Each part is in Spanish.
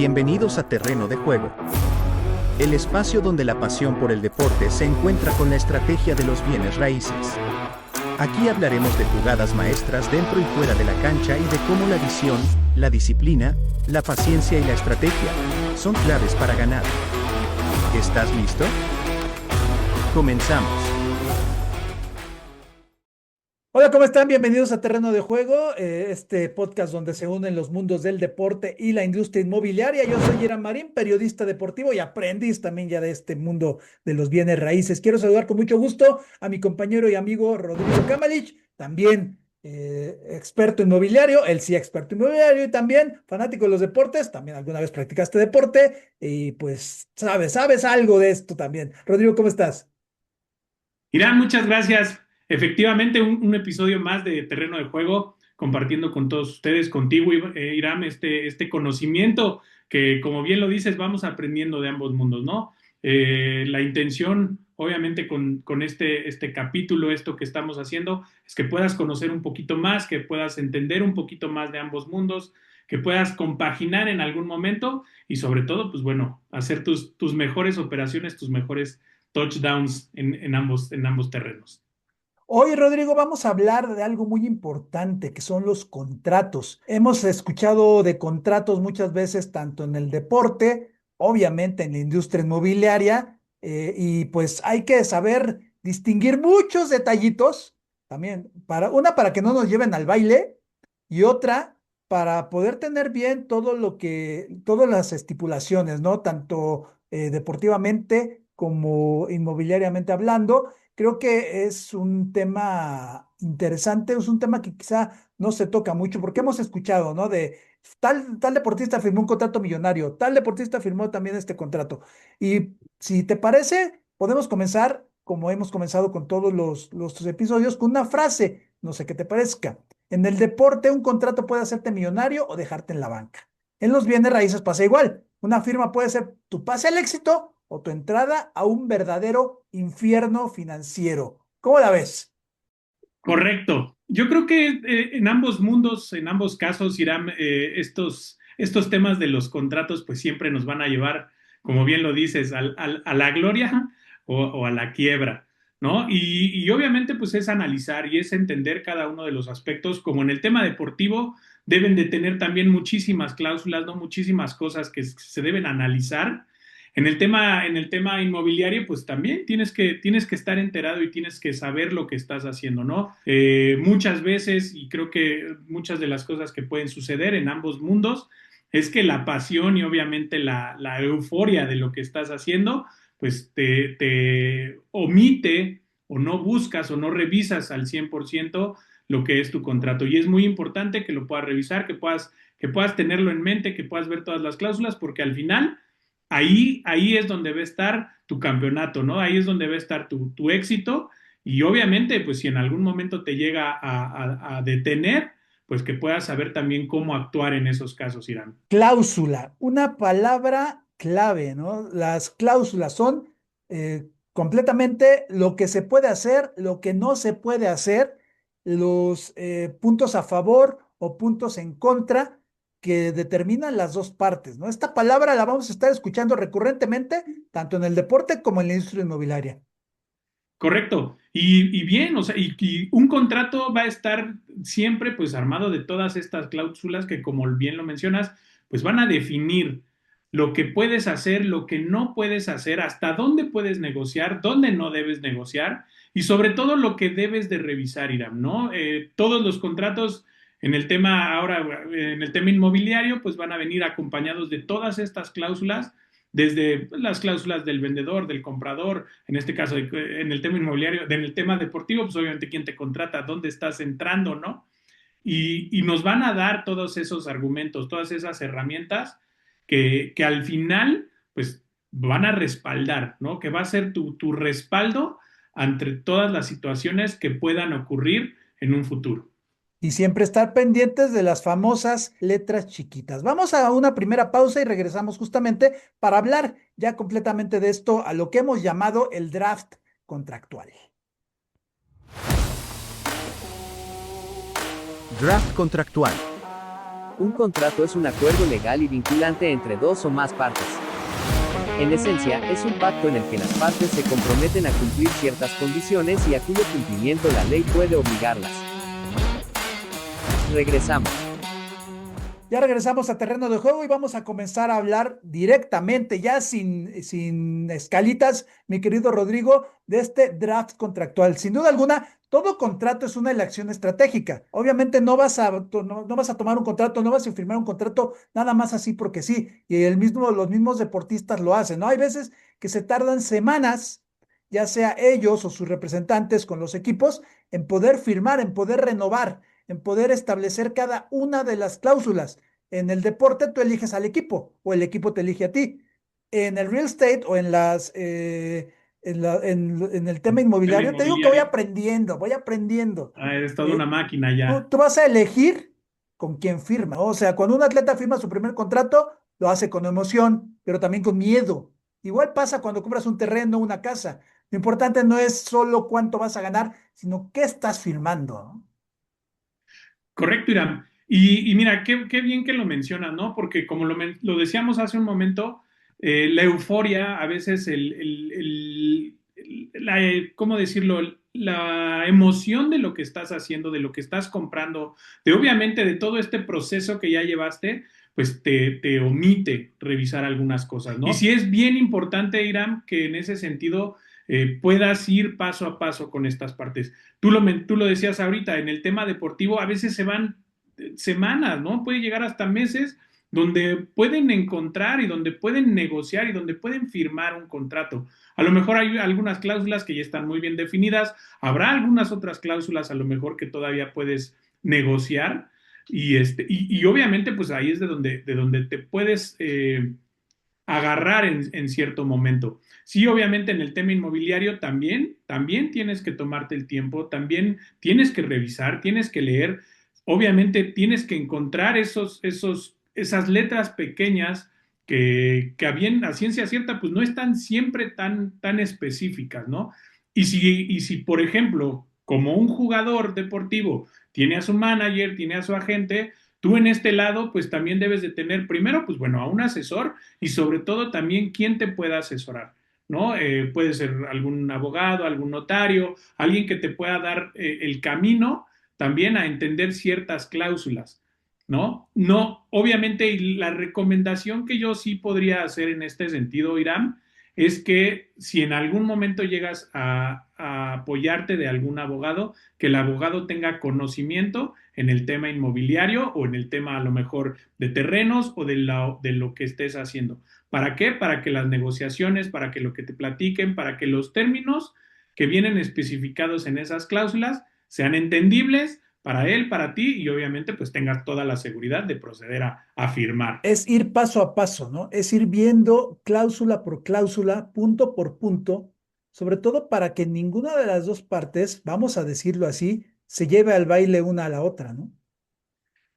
Bienvenidos a Terreno de Juego, el espacio donde la pasión por el deporte se encuentra con la estrategia de los bienes raíces. Aquí hablaremos de jugadas maestras dentro y fuera de la cancha y de cómo la visión, la disciplina, la paciencia y la estrategia son claves para ganar. ¿Estás listo? Comenzamos. Hola, ¿cómo están? Bienvenidos a Terreno de Juego, este podcast donde se unen los mundos del deporte y la industria inmobiliaria. Yo soy Iram Marín, periodista deportivo y aprendiz también ya de este mundo de los bienes raíces. Quiero saludar con mucho gusto a mi compañero y amigo Rodrigo Kamalich, también experto inmobiliario, él sí experto inmobiliario y también fanático de los deportes. También alguna vez practicaste deporte y pues sabes algo de esto también. Rodrigo, ¿cómo estás? Irán, muchas gracias. Efectivamente, un episodio más de Terreno de Juego, compartiendo con todos ustedes, contigo, Irán, este conocimiento que, como bien lo dices, vamos aprendiendo de ambos mundos, ¿no? La intención, obviamente, con este capítulo, esto que estamos haciendo, es que puedas conocer un poquito más, que puedas entender un poquito más de ambos mundos, que puedas compaginar en algún momento y sobre todo, pues bueno, hacer tus mejores operaciones, tus mejores touchdowns en ambos terrenos. Hoy, Rodrigo, vamos a hablar de algo muy importante, que son los contratos. Hemos escuchado de contratos muchas veces, tanto en el deporte, obviamente en la industria inmobiliaria, y pues hay que saber distinguir muchos detallitos, también, para que no nos lleven al baile, y otra, para poder tener bien todas las estipulaciones, ¿no? Tanto deportivamente como inmobiliariamente hablando. Creo que es un tema interesante, es un tema que quizá no se toca mucho, porque hemos escuchado, ¿no? De tal deportista firmó un contrato millonario, tal deportista firmó también este contrato. Y si te parece, podemos comenzar, como hemos comenzado con todos los episodios, con una frase, no sé qué te parezca. En el deporte, un contrato puede hacerte millonario o dejarte en la banca. En los bienes raíces pasa igual. Una firma puede ser tu pase al éxito o tu entrada a un verdadero infierno financiero. ¿Cómo la ves? Correcto. Yo creo que en ambos mundos, en ambos casos, Irán, estos temas de los contratos, pues siempre nos van a llevar, como bien lo dices, a la gloria o a la quiebra, ¿no? Y obviamente, pues es analizar y es entender cada uno de los aspectos, como en el tema deportivo, deben de tener también muchísimas cláusulas, ¿no? Muchísimas cosas que se deben analizar. En el tema inmobiliario, pues también tienes que estar enterado y tienes que saber lo que estás haciendo, ¿no? Muchas veces, y creo que muchas de las cosas que pueden suceder en ambos mundos, es que la pasión y obviamente la euforia de lo que estás haciendo, pues te omite o no buscas o no revisas al 100% lo que es tu contrato. Y es muy importante que lo puedas revisar, que puedas tenerlo en mente, que puedas ver todas las cláusulas, porque al final ahí es donde va a estar tu campeonato, ¿no? Ahí es donde va a estar tu éxito y obviamente, pues si en algún momento te llega a detener, pues que puedas saber también cómo actuar en esos casos, Irán. Cláusula, una palabra clave, ¿no? Las cláusulas son completamente lo que se puede hacer, lo que no se puede hacer, los puntos a favor o puntos en contra que determinan las dos partes, ¿no? Esta palabra la vamos a estar escuchando recurrentemente, tanto en el deporte como en la industria inmobiliaria. Correcto. Y bien, o sea, y un contrato va a estar siempre pues armado de todas estas cláusulas que, como bien lo mencionas, pues van a definir lo que puedes hacer, lo que no puedes hacer, hasta dónde puedes negociar, dónde no debes negociar y sobre todo lo que debes de revisar, Iram, ¿no? Todos los contratos en el tema ahora, en el tema inmobiliario, pues van a venir acompañados de todas estas cláusulas desde las cláusulas del vendedor, del comprador, en este caso en el tema inmobiliario, en el tema deportivo, pues obviamente quién te contrata, dónde estás entrando, ¿no? Y nos van a dar todos esos argumentos, todas esas herramientas que al final, pues van a respaldar, ¿no? Que va a ser tu respaldo ante todas las situaciones que puedan ocurrir en un futuro. Y siempre estar pendientes de las famosas letras chiquitas. Vamos a una primera pausa y regresamos justamente para hablar ya completamente de esto, a lo que hemos llamado el draft contractual. Draft contractual. Un contrato es un acuerdo legal y vinculante entre dos o más partes. En esencia, es un pacto en el que las partes se comprometen a cumplir ciertas condiciones y a cuyo cumplimiento la ley puede obligarlas. Regresamos. Ya regresamos a terreno de juego y vamos a comenzar a hablar directamente, ya sin escalitas, mi querido Rodrigo, de este draft contractual. Sin duda alguna, todo contrato es una elección estratégica. Obviamente no vas a tomar un contrato, no vas a firmar un contrato nada más así porque sí. Y los mismos deportistas lo hacen, ¿no? Hay veces que se tardan semanas, ya sea ellos o sus representantes con los equipos, en poder firmar, en poder renovar, en poder establecer cada una de las cláusulas. En el deporte tú eliges al equipo o el equipo te elige a ti. En el real estate o en el tema Tema inmobiliario, te digo que voy inmobiliario. aprendiendo, voy aprendiendo. Es toda Eh, una máquina ya. tú vas a elegir con quién firma. O sea, cuando un atleta firma su primer contrato, lo hace con emoción, pero también con miedo. Igual pasa cuando compras un terreno, una casa. Lo importante no es solo cuánto vas a ganar, sino qué estás firmando, ¿no? Correcto, Irán. Y mira, qué bien que lo mencionas, ¿no? Porque como lo decíamos hace un momento, la euforia, a veces ¿cómo decirlo? La emoción de lo que estás haciendo, de lo que estás comprando, de obviamente de todo este proceso que ya llevaste, pues te omite revisar algunas cosas, ¿no? Y sí es bien importante, Irán, que en ese sentido puedas ir paso a paso con estas partes. Tú lo decías ahorita, en el tema deportivo a veces se van semanas, ¿no? Puede llegar hasta meses donde pueden encontrar y donde pueden negociar y donde pueden firmar un contrato. A lo mejor hay algunas cláusulas que ya están muy bien definidas, habrá algunas otras cláusulas a lo mejor que todavía puedes negociar y obviamente pues ahí es de donde te puedes agarrar en cierto momento. Sí, obviamente en el tema inmobiliario también tienes que tomarte el tiempo, también tienes que revisar, tienes que leer, obviamente tienes que encontrar esas letras pequeñas que a ciencia cierta, pues no están siempre tan específicas, ¿no? Y si, por ejemplo, como un jugador deportivo tiene a su manager, tiene a su agente, tú en este lado, pues también debes de tener primero, pues bueno, a un asesor y sobre todo también quién te pueda asesorar, ¿no? Puede ser algún abogado, algún notario, alguien que te pueda dar el camino también a entender ciertas cláusulas, ¿no? No, obviamente, y la recomendación que yo sí podría hacer en este sentido, Irán, es que si en algún momento llegas a apoyarte de algún abogado, que el abogado tenga conocimiento en el tema inmobiliario o en el tema a lo mejor de terrenos o de lo que estés haciendo. ¿Para qué? Para que las negociaciones, para que lo que te platiquen, para que los términos que vienen especificados en esas cláusulas sean entendibles para él, para ti y obviamente pues tengas toda la seguridad de proceder a firmar. Es ir paso a paso, ¿no? Es ir viendo cláusula por cláusula, punto por punto, sobre todo para que ninguna de las dos partes, vamos a decirlo así, se lleve al baile una a la otra, ¿no?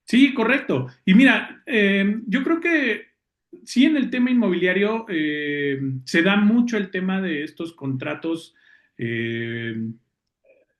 Sí, correcto. Y mira, yo creo que sí en el tema inmobiliario se da mucho el tema de estos contratos, eh,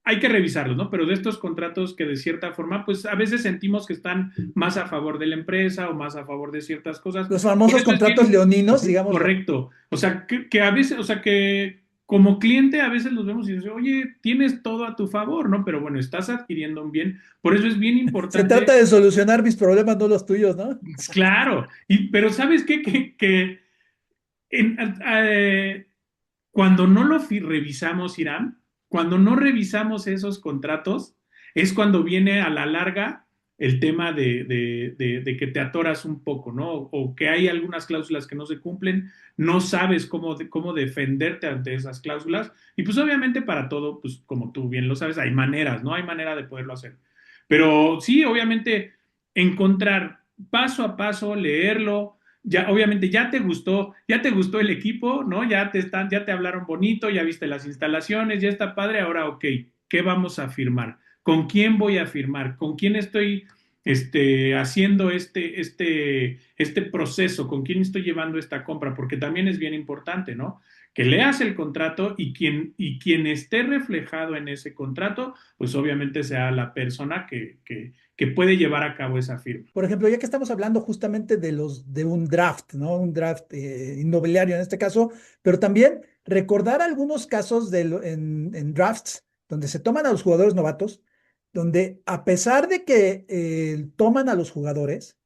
hay que revisarlos, ¿no? Pero de estos contratos que de cierta forma, pues a veces sentimos que están más a favor de la empresa o más a favor de ciertas cosas. Los Por famosos eso es contratos bien leoninos, digámoslo. correcto. O sea, que a veces, o sea, que como cliente a veces los vemos y dices, oye, tienes todo a tu favor, ¿no? Pero bueno, estás adquiriendo un bien. Por eso es bien Se importante. trata de solucionar mis problemas, no los tuyos, ¿no? Claro, pero ¿sabes qué? Que en- cuando no revisamos, Irán, cuando no revisamos esos contratos, es cuando viene a la larga el tema de que te atoras un poco, ¿no? O que hay algunas cláusulas que no se cumplen, no sabes cómo defenderte ante esas cláusulas. Y pues obviamente para todo, pues como tú bien lo sabes, hay maneras, ¿no? Hay manera de poderlo hacer. Pero sí, obviamente, encontrar paso a paso, leerlo, ya obviamente ya te gustó el equipo, ¿no? Ya te hablaron bonito, ya viste las instalaciones, ya está padre, ahora ok, ¿qué vamos a firmar? ¿Con quién voy a firmar? ¿Con quién estoy haciendo este proceso? ¿Con quién estoy llevando esta compra? Porque también es bien importante, ¿no? que leas el contrato y quien esté reflejado en ese contrato, pues obviamente sea la persona que puede llevar a cabo esa firma. Por ejemplo, ya que estamos hablando justamente de un draft, ¿no? Un draft inmobiliario en este caso, pero también recordar algunos casos en drafts donde se toman a los jugadores novatos, donde a pesar de que toman a los jugadores,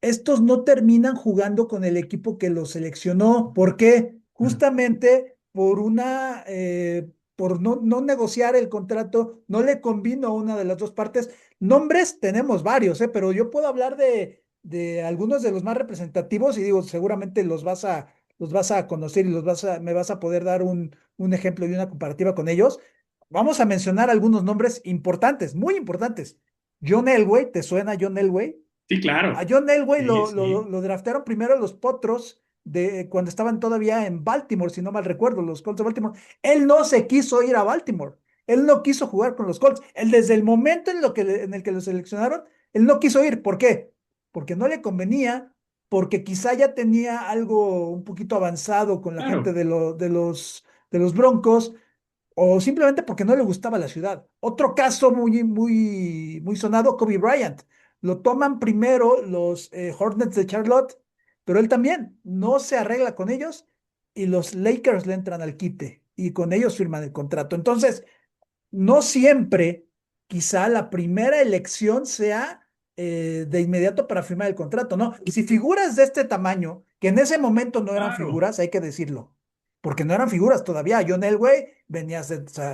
estos no terminan jugando con el equipo que los seleccionó. ¿Por qué? Justamente por no negociar el contrato, no le convino a una de las dos partes. Nombres tenemos varios, pero yo puedo hablar de algunos de los más representativos y digo, seguramente los vas a conocer y me vas a poder dar un ejemplo y una comparativa con ellos. Vamos a mencionar algunos nombres importantes, muy importantes. John Elway, ¿te suena John Elway? Sí, claro. A John Elway Sí, sí. lo draftearon primero los Potros cuando estaban todavía en Baltimore, si no mal recuerdo, los Colts de Baltimore. Él no se quiso ir a Baltimore. Él no quiso jugar con los Colts. Él desde el momento en el que lo seleccionaron, él no quiso ir. ¿Por qué? Porque no le convenía, porque quizá ya tenía algo un poquito avanzado con la gente Claro. de los Broncos, o simplemente porque no le gustaba la ciudad. Otro caso muy sonado, Kobe Bryant. Lo toman primero los Hornets de Charlotte, pero él también no se arregla con ellos y los Lakers le entran al quite y con ellos firman el contrato. Entonces, no siempre, quizá la primera elección sea de inmediato para firmar el contrato, ¿no? Y si figuras de este tamaño, que en ese momento no eran Claro. figuras, hay que decirlo, porque no eran figuras todavía. John Elway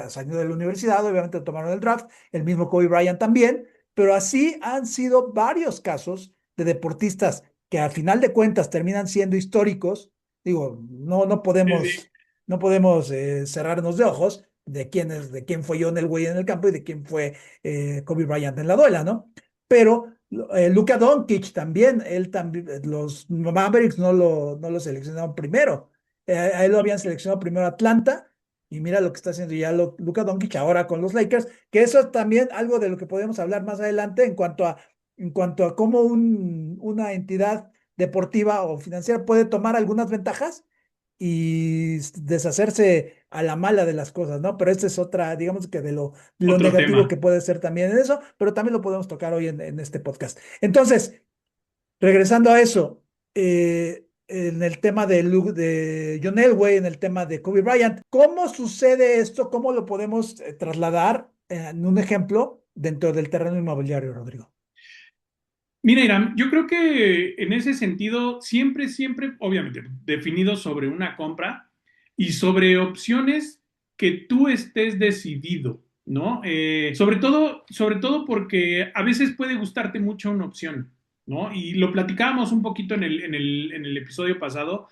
salió de la universidad, obviamente tomaron el draft, el mismo Kobe Bryant también, pero así han sido varios casos de deportistas que al final de cuentas terminan siendo históricos. Digo, Sí, sí. no podemos cerrarnos de ojos de quién fue John Elway en el campo y de quién fue Kobe Bryant en la duela, ¿no? Pero Luka Doncic también, él también, los Mavericks no lo seleccionaron primero, a él lo habían seleccionado primero Atlanta, y mira lo que está haciendo ya Luka Doncic ahora con los Lakers, que eso es también algo de lo que podemos hablar más adelante en cuanto a cómo una entidad deportiva o financiera puede tomar algunas ventajas y deshacerse a la mala de las cosas, ¿no? Pero esta es otra, digamos que de lo Otro negativo tema. que puede ser también en eso, pero también lo podemos tocar hoy en este podcast. Entonces, regresando a eso, en el tema de John Elway, en el tema de Kobe Bryant, ¿cómo sucede esto? ¿Cómo lo podemos trasladar en un ejemplo dentro del terreno inmobiliario, Rodrigo? Mira, Irán, yo creo que en ese sentido, siempre, obviamente, definido sobre una compra y sobre opciones que tú estés decidido, ¿no? Sobre todo porque a veces puede gustarte mucho una opción, ¿no? Y lo platicábamos un poquito en el episodio pasado,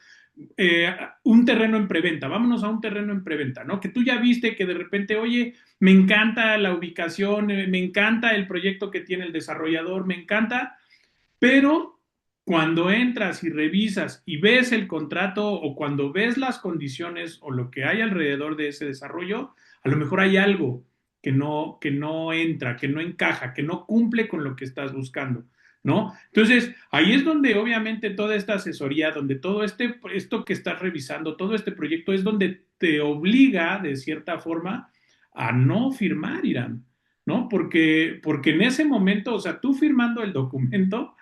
un terreno en preventa, vámonos a un terreno en preventa, ¿no? Que tú ya viste que de repente, oye, me encanta la ubicación, me encanta el proyecto que tiene el desarrollador, me encanta, pero cuando entras y revisas y ves el contrato o cuando ves las condiciones o lo que hay alrededor de ese desarrollo, a lo mejor hay algo que no entra, que no encaja, que no cumple con lo que estás buscando, ¿no? Entonces, ahí es donde obviamente toda esta asesoría, donde todo esto que estás revisando, todo este proyecto es donde te obliga de cierta forma a no firmar, Irán, ¿no? Porque en ese momento, o sea, tú firmando el documento,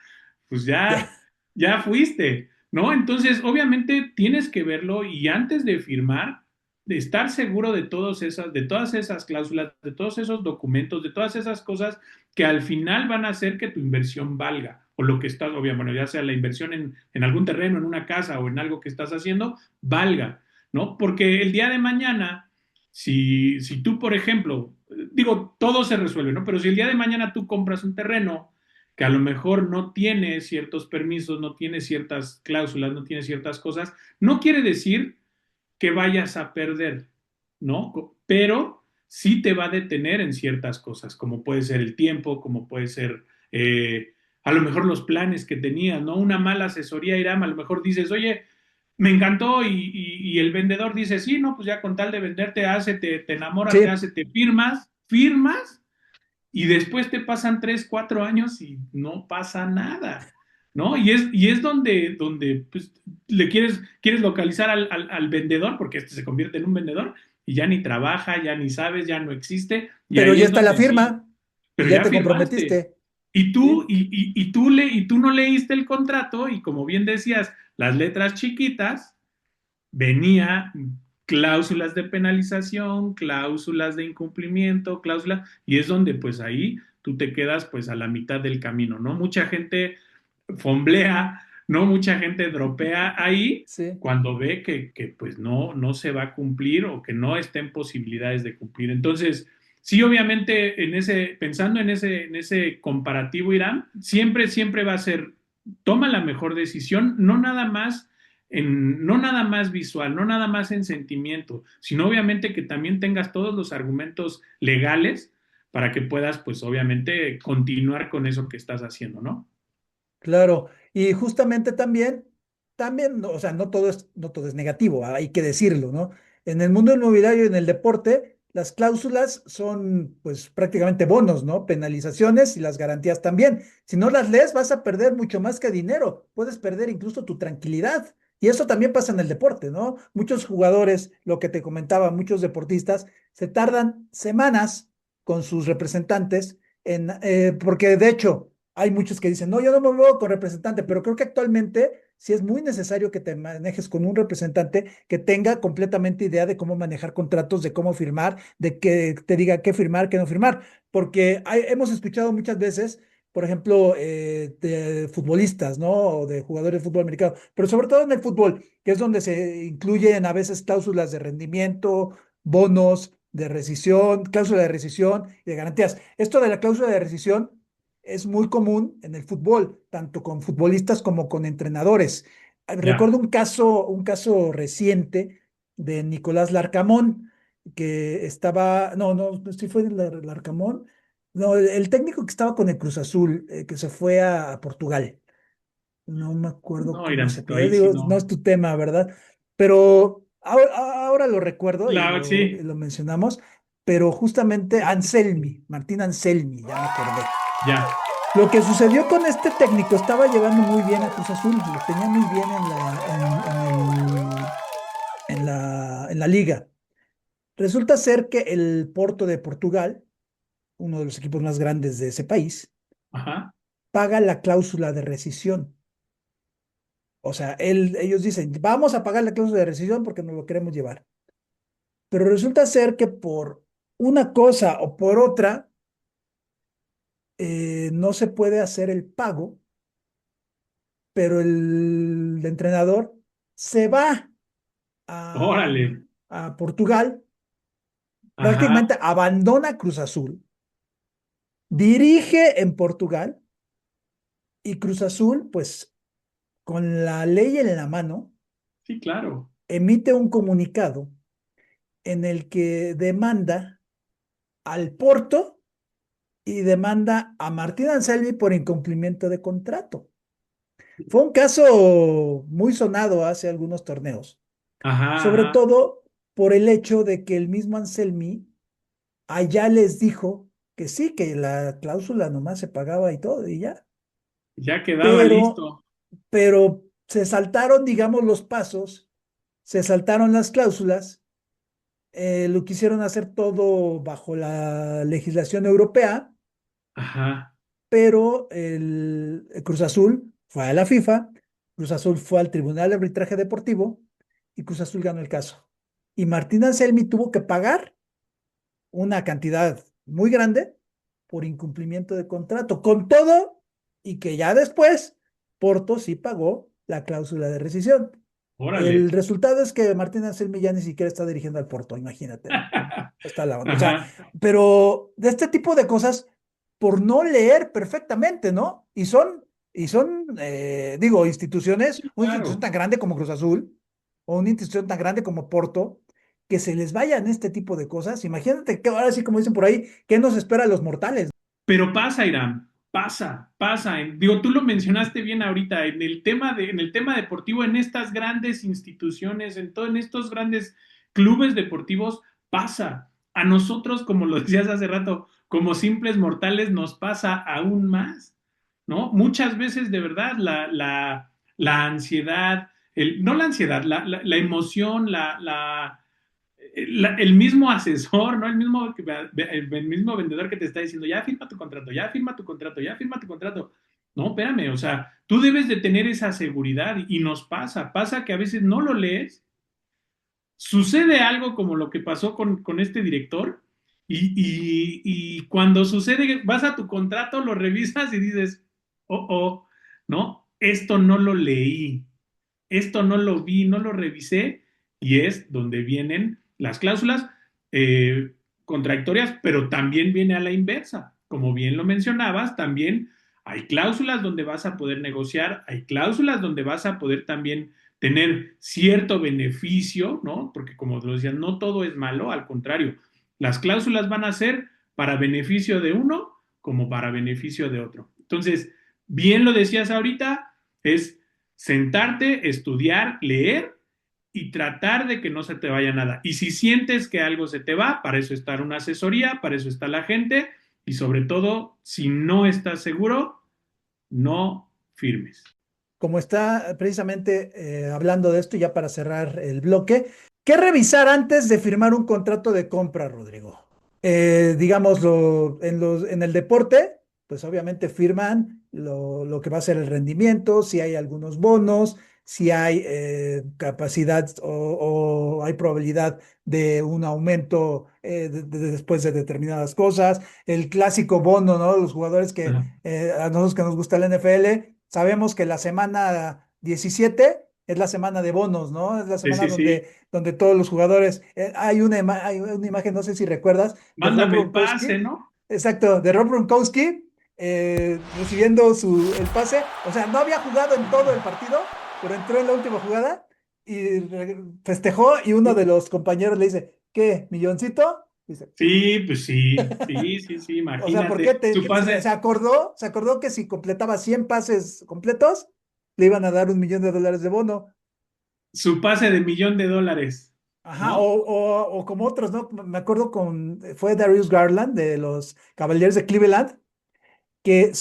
pues Ya, ya fuiste, ¿no? Entonces, obviamente tienes que verlo y antes de firmar, de estar seguro de todas esas cláusulas, de todos esos documentos, de todas esas cosas que al final van a hacer que tu inversión valga, o lo que estás, obviamente, bueno, ya sea la inversión en algún terreno, en una casa o en algo que estás haciendo, valga, ¿no? Porque el día de mañana, si tú, por ejemplo, digo, todo se resuelve, ¿no? Pero si el día de mañana tú compras un terreno, que a lo mejor no tiene ciertos permisos, no tiene ciertas cláusulas, no tiene ciertas cosas, no quiere decir que vayas a perder, ¿no? Pero sí te va a detener en ciertas cosas, como puede ser el tiempo, como puede ser a lo mejor los planes que tenías, ¿no? Una mala asesoría, Iram, a lo mejor dices, oye, me encantó y el vendedor dice, sí, no, pues ya con tal de venderte, hace, te enamoras, te sí, hace, te firmas y después te pasan 3, 4 años y no pasa nada, ¿no? Y es donde pues, quieres localizar al vendedor, porque este se convierte en un vendedor, y ya ni trabaja, ya ni sabes, ya no existe, y Pero ahí ya es está la donde sí, firma y pero ya ya te firmaste. comprometiste. Y tú, ¿Sí? y tú no leíste el contrato, y como bien decías, las letras chiquitas, venía cláusulas de penalización, cláusulas de incumplimiento, cláusulas, y es donde pues ahí tú te quedas pues a la mitad del camino, ¿no? Mucha gente fomblea, ¿no? Mucha gente dropea ahí Sí. cuando ve que pues no se va a cumplir o que no está en posibilidades de cumplir. Entonces, sí, obviamente, pensando en ese comparativo, Irán, siempre va a ser, toma la mejor decisión, no nada más visual, no nada más en sentimiento, sino obviamente que también tengas todos los argumentos legales para que puedas, pues obviamente, continuar con eso que estás haciendo, ¿no? Claro, y justamente también, no, o sea, no todo es negativo, hay que decirlo, ¿no? En el mundo inmobiliario y en el deporte, las cláusulas son, pues, prácticamente bonos, ¿no? Penalizaciones y las garantías también. Si no las lees, vas a perder mucho más que dinero, puedes perder incluso tu tranquilidad. Y eso también pasa en el deporte, ¿no? Muchos jugadores, lo que te comentaba, muchos deportistas, se tardan semanas con sus representantes porque de hecho hay muchos que dicen, no, yo no me muevo con representante, pero creo que actualmente sí es muy necesario que te manejes con un representante que tenga completamente idea de cómo manejar contratos, de cómo firmar, de que te diga qué firmar, qué no firmar, porque hemos escuchado muchas veces, por ejemplo, de futbolistas, ¿no? O de jugadores de fútbol americano, pero sobre todo en el fútbol, que es donde se incluyen a veces cláusulas de rendimiento, bonos de rescisión, cláusula de rescisión y de garantías. Esto de la cláusula de rescisión es muy común en el fútbol, tanto con futbolistas como con entrenadores. Recuerdo Ya. un caso reciente de Nicolás Larcamón, que estaba, no, no, sí fue Larcamón, no, el técnico que estaba con el Cruz Azul, que se fue a Portugal. No me acuerdo No, cómo se Irancito, apellida, ahí sí digo, no no. es tu tema, ¿verdad? Pero ahora lo recuerdo y Sí, lo mencionamos, pero justamente Anselmi, Martín Anselmi, ya me acordé. ya. Lo que sucedió con este técnico, estaba llevando muy bien a Cruz Azul, lo tenía muy bien en la liga. Resulta ser que el Porto de Portugal, uno de los equipos más grandes de ese país, Ajá. paga la cláusula de rescisión. O sea, ellos dicen, vamos a pagar la cláusula de rescisión porque nos lo queremos llevar. Pero resulta ser que por una cosa o por otra, no se puede hacer el pago, pero el entrenador se va a, Órale. a Portugal, Ajá. prácticamente abandona Cruz Azul, dirige en Portugal y Cruz Azul, pues con la ley en la mano, Sí, claro. emite un comunicado en el que demanda al Porto y demanda a Martín Anselmi por incumplimiento de contrato. Fue un caso muy sonado hace algunos torneos, Ajá, sobre ajá. todo por el hecho de que el mismo Anselmi allá les dijo que sí, que la cláusula nomás se pagaba y todo, y ya. Ya quedaba Pero, listo. pero se saltaron, digamos, los pasos, se saltaron las cláusulas, lo quisieron hacer todo bajo la legislación europea, Ajá. pero el Cruz Azul fue a la FIFA, Cruz Azul fue al Tribunal de Arbitraje Deportivo y Cruz Azul ganó el caso. Y Martín Anselmi tuvo que pagar una cantidad muy grande por incumplimiento de contrato, con todo y que ya después Porto sí pagó la cláusula de rescisión. El Órale. resultado es que Martín Anselmi ya ni siquiera está dirigiendo al Porto, imagínate, ¿no? Está la onda. O sea, Ajá. pero de este tipo de cosas, por no leer perfectamente, ¿no? Y son, digo, instituciones, una institución Claro. tan grande como Cruz Azul, o una institución tan grande como Porto, que se les vayan este tipo de cosas. Imagínate que ahora sí, como dicen por ahí, ¿qué nos espera a los mortales? Pero pasa, Irán, pasa. Digo, tú lo mencionaste bien ahorita, en el tema deportivo, en estas grandes instituciones, en estos grandes clubes deportivos, pasa. A nosotros, como lo decías hace rato, como simples mortales, nos pasa aún más. ¿no? Muchas veces, de verdad, la ansiedad, no la ansiedad, la emoción, el mismo asesor, ¿no? El mismo vendedor que te está diciendo, ya firma tu contrato, ya firma tu contrato, ya firma tu contrato. No, espérame, o sea, tú debes de tener esa seguridad y nos pasa que a veces no lo lees, sucede algo como lo que pasó con este director y cuando sucede, vas a tu contrato, lo revisas y dices, oh, no, esto no lo leí, esto no lo vi, no lo revisé, y es donde vienen las cláusulas eh, contradictorias, pero también viene a la inversa. Como bien lo mencionabas, también hay cláusulas donde vas a poder negociar, hay cláusulas donde vas a poder también tener cierto beneficio, ¿no? Porque como lo decían, no todo es malo, al contrario, las cláusulas van a ser para beneficio de uno como para beneficio de otro. Entonces, bien lo decías ahorita, es sentarte, estudiar, leer y tratar de que no se te vaya nada. Y si sientes que algo se te va, para eso está una asesoría, para eso está la gente y sobre todo, si no estás seguro, no firmes. Como está precisamente hablando de esto, ya para cerrar el bloque, ¿qué revisar antes de firmar un contrato de compra, Rodrigo? Digámoslo, en el deporte, pues obviamente firman lo que va a ser el rendimiento, si hay algunos bonos, si hay capacidad o hay probabilidad de un aumento después de determinadas cosas, el clásico bono, ¿no? Los jugadores que a nosotros que nos gusta el NFL, sabemos que la semana 17 es la semana de bonos, ¿no? Es la Sí, semana sí, sí. donde todos los jugadores, hay una imagen, no sé si recuerdas, de Rob Mándame el Gronkowski, pase, ¿no? exacto, de Rob Gronkowski recibiendo el pase, o sea, no había jugado en todo el partido, pero entró en la última jugada y festejó y uno de los compañeros le dice, ¿qué, milloncito? Dice, Sí, pues sí, o sea, ¿por qué imagínate. Su pase, se acordó que si completaba 100 pases completos, le iban a dar $1 millón de bono? su pase de $1,000,000, Ajá, ¿no? o como otros, ¿no? Me acuerdo fue Darius Garland de los Cavaliers de Cleveland, que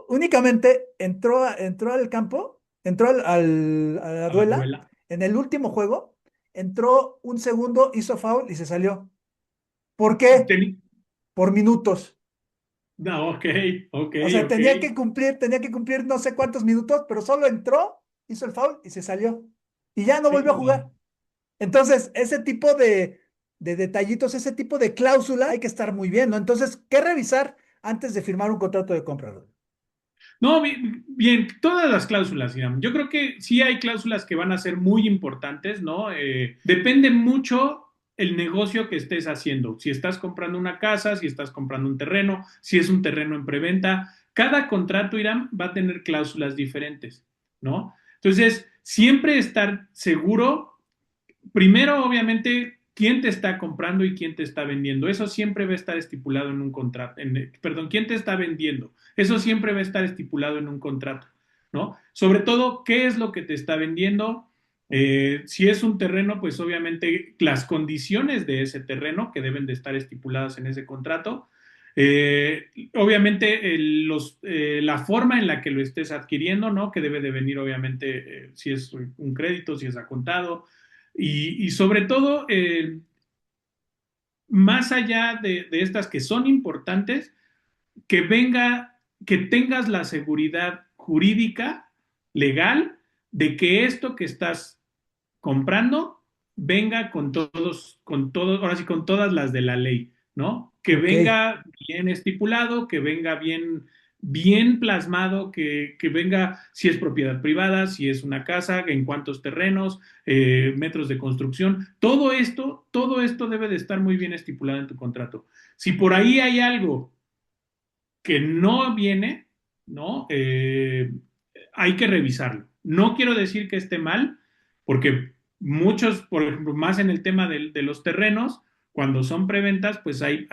únicamente entró al campo, entró a la A la duela, duela. en el último juego, entró un segundo, hizo foul y se salió. ¿Por qué? Ten- Por minutos. No, ok. O sea, tenía que cumplir no sé cuántos minutos, pero solo entró, hizo el foul y se salió. Y ya no Sí, volvió a jugar. Entonces, ese tipo de detallitos, ese tipo de cláusula hay que estar muy bien, ¿no? Entonces, ¿qué revisar antes de firmar un contrato de compra, Rodrigo? no, bien, todas las cláusulas, Irán. Yo creo que sí hay cláusulas que van a ser muy importantes, ¿no? Depende mucho el negocio que estés haciendo. Si estás comprando una casa, si estás comprando un terreno, si es un terreno en preventa, cada contrato, Irán, va a tener cláusulas diferentes, ¿no? Entonces, siempre estar seguro. Primero, obviamente, quién te está comprando y quién te está vendiendo. Eso siempre va a estar estipulado en un contrato. Perdón, quién te está vendiendo. Eso siempre va a estar estipulado en un contrato, ¿no? Sobre todo, qué es lo que te está vendiendo. Si es un terreno, pues obviamente las condiciones de ese terreno que deben de estar estipuladas en ese contrato. Obviamente la forma en la que lo estés adquiriendo, ¿no? Que debe de venir obviamente si es un crédito, si es a contado, y sobre todo, más allá de estas que son importantes, que tengas la seguridad jurídica, legal, de que esto que estás comprando venga ahora sí, con todas las de la ley, ¿no? Que Ok, venga bien estipulado, que venga bien plasmado, que venga si es propiedad privada, si es una casa, en cuántos terrenos, metros de construcción, todo esto debe de estar muy bien estipulado en tu contrato. Si por ahí hay algo que no viene, ¿no? Hay que revisarlo. No quiero decir que esté mal, porque muchos, por ejemplo, más en el tema de los terrenos, cuando son preventas, pues hay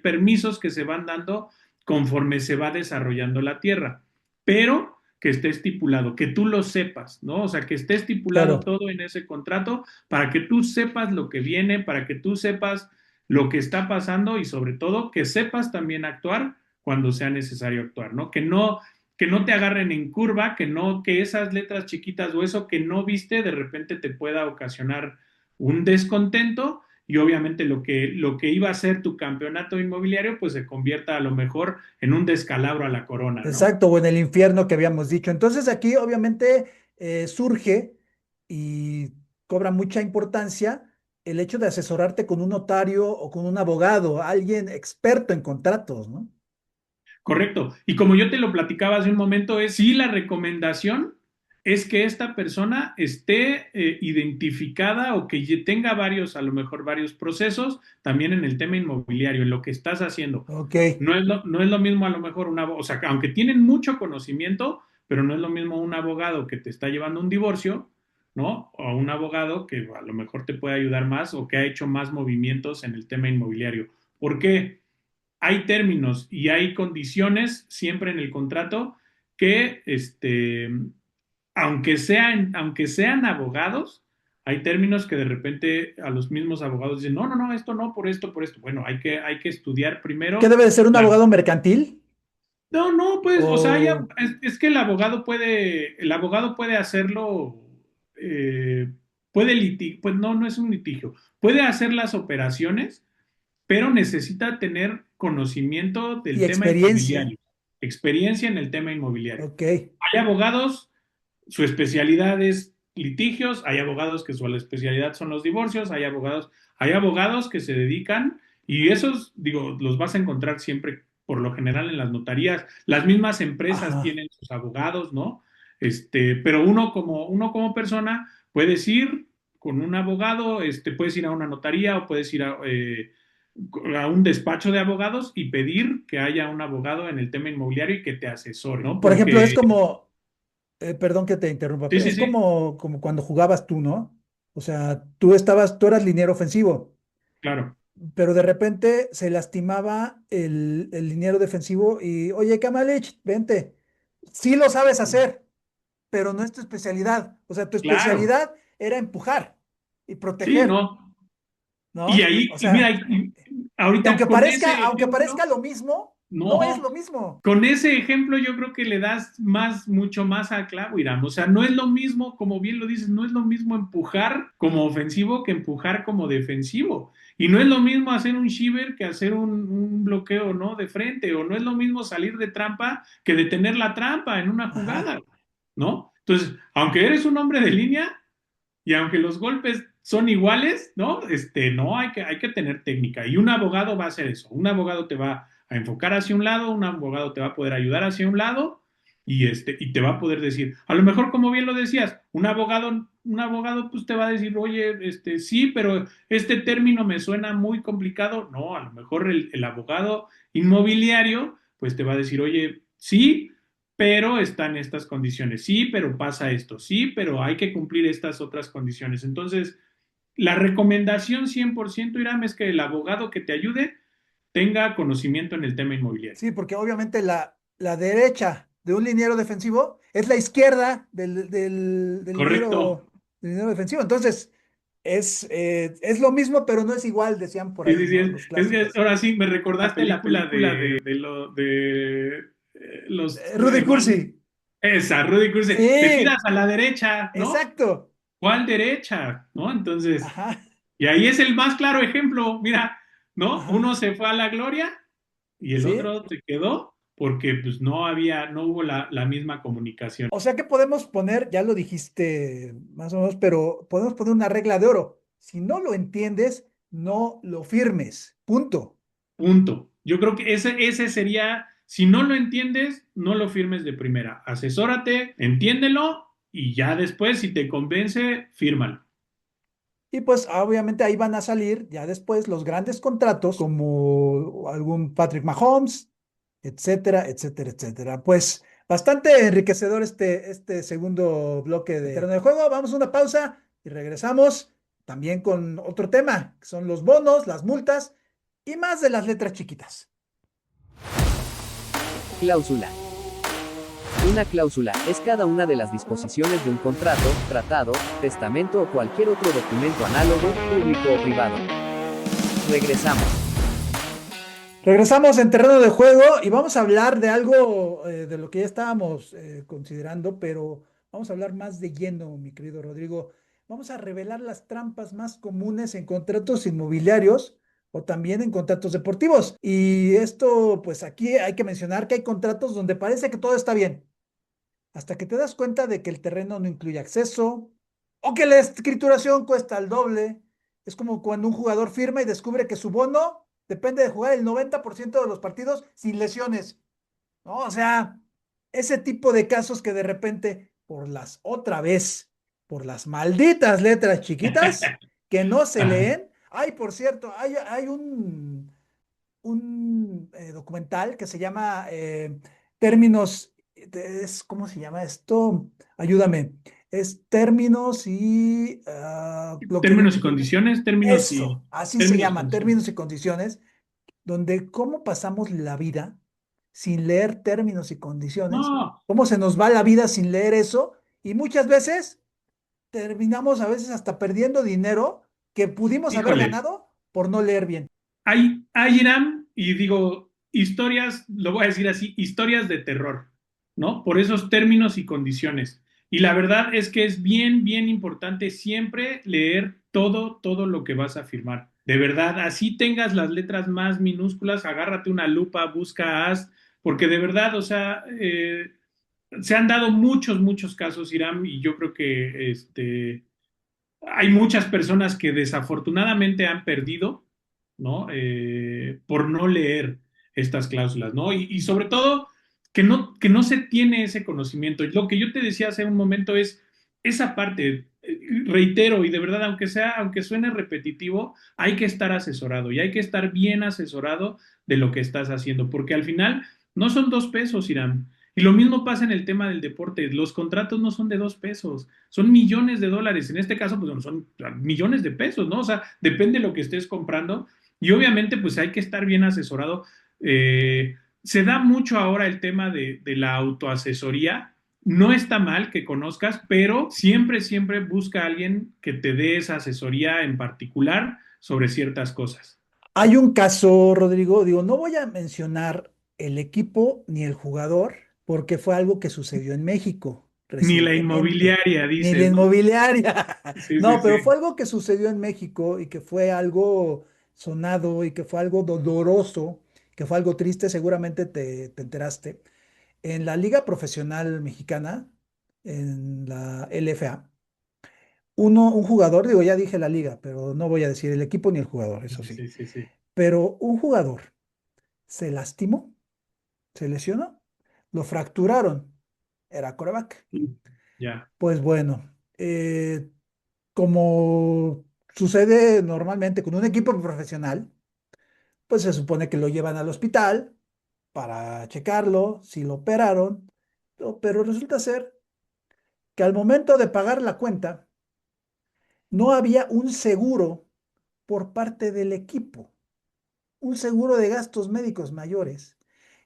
permisos que se van dando conforme se va desarrollando la tierra, pero que esté estipulado, que tú lo sepas, ¿no? O sea, que esté estipulado claro. todo en ese contrato para que tú sepas lo que viene, para que tú sepas lo que está pasando y sobre todo que sepas también actuar cuando sea necesario actuar, ¿no? Que no te agarren en curva, que esas letras chiquitas o eso que no viste de repente te pueda ocasionar un descontento y obviamente lo que iba a ser tu campeonato inmobiliario pues se convierta a lo mejor en un descalabro a la corona, ¿no? Exacto, o en el infierno que habíamos dicho. Entonces aquí obviamente surge y cobra mucha importancia el hecho de asesorarte con un notario o con un abogado, alguien experto en contratos, ¿no? Correcto. Y como yo te lo platicaba hace un momento, es sí la recomendación es que esta persona esté identificada o que tenga varios, a lo mejor varios procesos también en el tema inmobiliario, en lo que estás haciendo. Ok. No es lo mismo a lo mejor o sea, aunque tienen mucho conocimiento, pero no es lo mismo un abogado que te está llevando un divorcio, ¿no? O un abogado que a lo mejor te puede ayudar más o que ha hecho más movimientos en el tema inmobiliario. ¿Por qué? Hay términos y hay condiciones siempre en el contrato que, aunque sean abogados, hay términos que de repente a los mismos abogados dicen, no, esto no, por esto, por esto. Bueno, hay que estudiar ¿Qué primero. debe de ser un abogado mercantil? No, pues, o sea, O es que el abogado puede hacerlo, puede litigio, pues no es un litigio, puede hacer las operaciones pero necesita tener conocimiento del y tema experiencia. inmobiliario, experiencia en el tema inmobiliario. Ok. Hay abogados, su especialidad es litigios, hay abogados que su especialidad son los divorcios, hay abogados que se dedican, y esos, digo, los vas a encontrar siempre, por lo general, en las notarías. Las mismas empresas Ajá. tienen sus abogados, ¿no? Pero uno como persona puedes ir con un abogado, puedes ir a una notaría o puedes ir a un despacho de abogados y pedir que haya un abogado en el tema inmobiliario y que te asesore, ¿no? Por ejemplo, es Porque, como, perdón que te interrumpa, sí, pero sí, es sí, como cuando jugabas tú, ¿no? O sea, tú eras liniero ofensivo, claro, pero de repente se lastimaba el liniero defensivo y, oye, Kamalich, vente. Sí lo sabes hacer, pero no es tu especialidad. O sea, tu claro, especialidad era empujar y sí, proteger, ¿no? Y ¿no? ahí, O y mira, sea, y ahorita con ese aunque parezca ejemplo, lo mismo, no es no, lo mismo. con ese ejemplo yo creo que le das mucho más al clavo, Irán. O sea, no es lo mismo, como bien lo dices, no es lo mismo empujar como ofensivo que empujar como defensivo. Y no es lo mismo hacer un shiver que hacer un bloqueo, ¿no? De frente. O no es lo mismo salir de trampa que detener la trampa en una Ajá. jugada, ¿no? Entonces, aunque eres un hombre de línea, y aunque los golpes son iguales, ¿no? No, hay que tener técnica. Y un abogado va a hacer eso. Un abogado te va a enfocar hacia un lado, un abogado te va a poder ayudar hacia un lado y te va a poder decir, a lo mejor, como bien lo decías, un abogado pues te va a decir, oye, sí, pero este término me suena muy complicado. No, a lo mejor el abogado inmobiliario pues te va a decir, oye, sí, pero están estas condiciones, sí, pero pasa esto, sí, pero hay que cumplir estas otras condiciones. Entonces, la recomendación 100%, Iram, es que el abogado que te ayude tenga conocimiento en el tema inmobiliario. Sí, porque obviamente la derecha de un liniero defensivo es la izquierda Correcto. del liniero defensivo. Entonces, es lo mismo, pero no es igual, decían por Sí, sí, ahí, sí. ¿no? Los clásicos. Ahora sí, me La recordaste la película película de los... Rudy Cursi. esa, Rudy Cursi. Te Sí, tiras a la derecha, ¿no? exacto. ¿Cuál derecha? ¿No? Entonces, Ajá, y ahí es el más claro ejemplo. Mira, ¿no? ajá. Uno se fue a la gloria y el Sí. otro se quedó porque pues no hubo la misma comunicación. O sea que podemos poner, ya lo dijiste más o menos, pero podemos poner una regla de oro. Si no lo entiendes, no lo firmes. Punto. Punto. Yo creo que ese sería, si no lo entiendes, no lo firmes de primera. Asesórate, entiéndelo y ya después, si te convence, fírmalo. Y pues obviamente ahí van a salir ya después los grandes contratos como algún Patrick Mahomes, etcétera, etcétera, etcétera. Pues bastante enriquecedor este segundo bloque de terreno de juego. Vamos a una pausa y regresamos también con otro tema, que son los bonos, las multas y más de las letras chiquitas. Cláusula. Una cláusula es cada una de las disposiciones de un contrato, tratado, testamento o cualquier otro documento análogo, público o privado. Regresamos. Regresamos en terreno de juego y vamos a hablar de algo de lo que ya estábamos considerando, pero vamos a hablar más de lleno, mi querido Rodrigo. Vamos a revelar las trampas más comunes en contratos inmobiliarios o también en contratos deportivos. Y esto, pues aquí hay que mencionar que hay contratos donde parece que todo está bien, hasta que te das cuenta de que el terreno no incluye acceso o que la escrituración cuesta el doble. Es como cuando un jugador firma y descubre que su bono depende de jugar el 90% de los partidos sin lesiones, ¿no? O sea, ese tipo de casos que de repente, otra vez, por las malditas letras chiquitas que no se leen. Ay, por cierto, hay un documental que se llama Términos, ¿cómo se llama esto? Ayúdame. Es términos y lo que Términos y condiciones, eso, así se términos y llama, condiciones. términos y condiciones, donde cómo pasamos la vida sin leer términos y condiciones, No, cómo se nos va la vida sin leer eso, y muchas veces terminamos a veces hasta perdiendo dinero que pudimos haber híjole, ganado por no leer bien. hay Irán, y digo, historias, lo voy a decir así, historias de terror, ¿no? Por esos términos y condiciones. Y la verdad es que es bien, bien importante siempre leer todo lo que vas a firmar. De verdad, así tengas las letras más minúsculas, agárrate una lupa, busca as, porque de verdad, o sea, se han dado muchos casos, Irán, y yo creo que hay muchas personas que desafortunadamente han perdido, ¿no? Por no leer estas cláusulas, ¿no? Y sobre todo que no se tiene ese conocimiento. Lo que yo te decía hace un momento es esa parte, reitero, y de verdad, aunque suene repetitivo, hay que estar asesorado y hay que estar bien asesorado de lo que estás haciendo, porque al final no son 2 pesos, Irán. Y lo mismo pasa en el tema del deporte. Los contratos no son de 2 pesos, son millones de dólares. En este caso, pues son millones de pesos, ¿no? O sea, depende de lo que estés comprando. Y obviamente, pues hay que estar bien asesorado. Se da mucho ahora el tema de la autoasesoría. No está mal que conozcas, pero siempre busca a alguien que te dé esa asesoría en particular sobre ciertas cosas. Hay un caso, Rodrigo, digo, no voy a mencionar el equipo ni el jugador, porque fue algo que sucedió en México Ni la recientemente, inmobiliaria, ni la dices, ¿no? inmobiliaria. Sí, No, pero sí. fue algo que sucedió en México y que fue algo sonado y que fue algo doloroso, que fue algo triste, seguramente te enteraste. En la Liga Profesional Mexicana, en la LFA, un jugador, digo, ya dije la liga, pero no voy a decir el equipo ni el jugador, eso sí. Sí. Pero un jugador se lastimó, se lesionó, lo fracturaron, era quarterback. Ya, Pues bueno, como sucede normalmente con un equipo profesional, pues se supone que lo llevan al hospital para checarlo, si lo operaron, pero resulta ser que al momento de pagar la cuenta, no había un seguro por parte del equipo, un seguro de gastos médicos mayores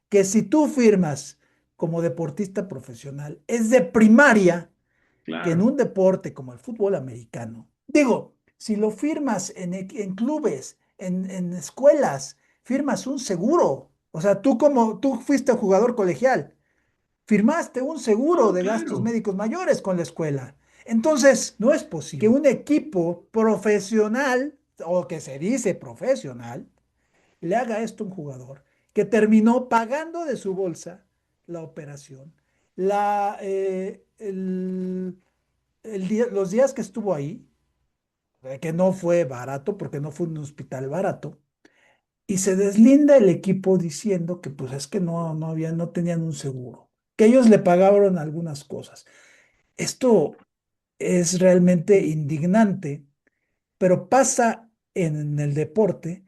que si tú firmas como deportista profesional, es de primaria que en claro. un deporte como el fútbol americano. Digo, si lo firmas en clubes, en escuelas, firmas un seguro. O sea, tú fuiste jugador colegial, firmaste un seguro No, de gastos claro. médicos mayores con la escuela. Entonces, no es posible que un equipo profesional, o que se dice profesional, le haga esto a un jugador que terminó pagando de su bolsa la operación, los días que estuvo ahí, que no fue barato, porque no fue un hospital barato, y se deslinda el equipo diciendo que pues es que no tenían un seguro, que ellos le pagaron algunas cosas. Esto es realmente indignante, pero pasa en el deporte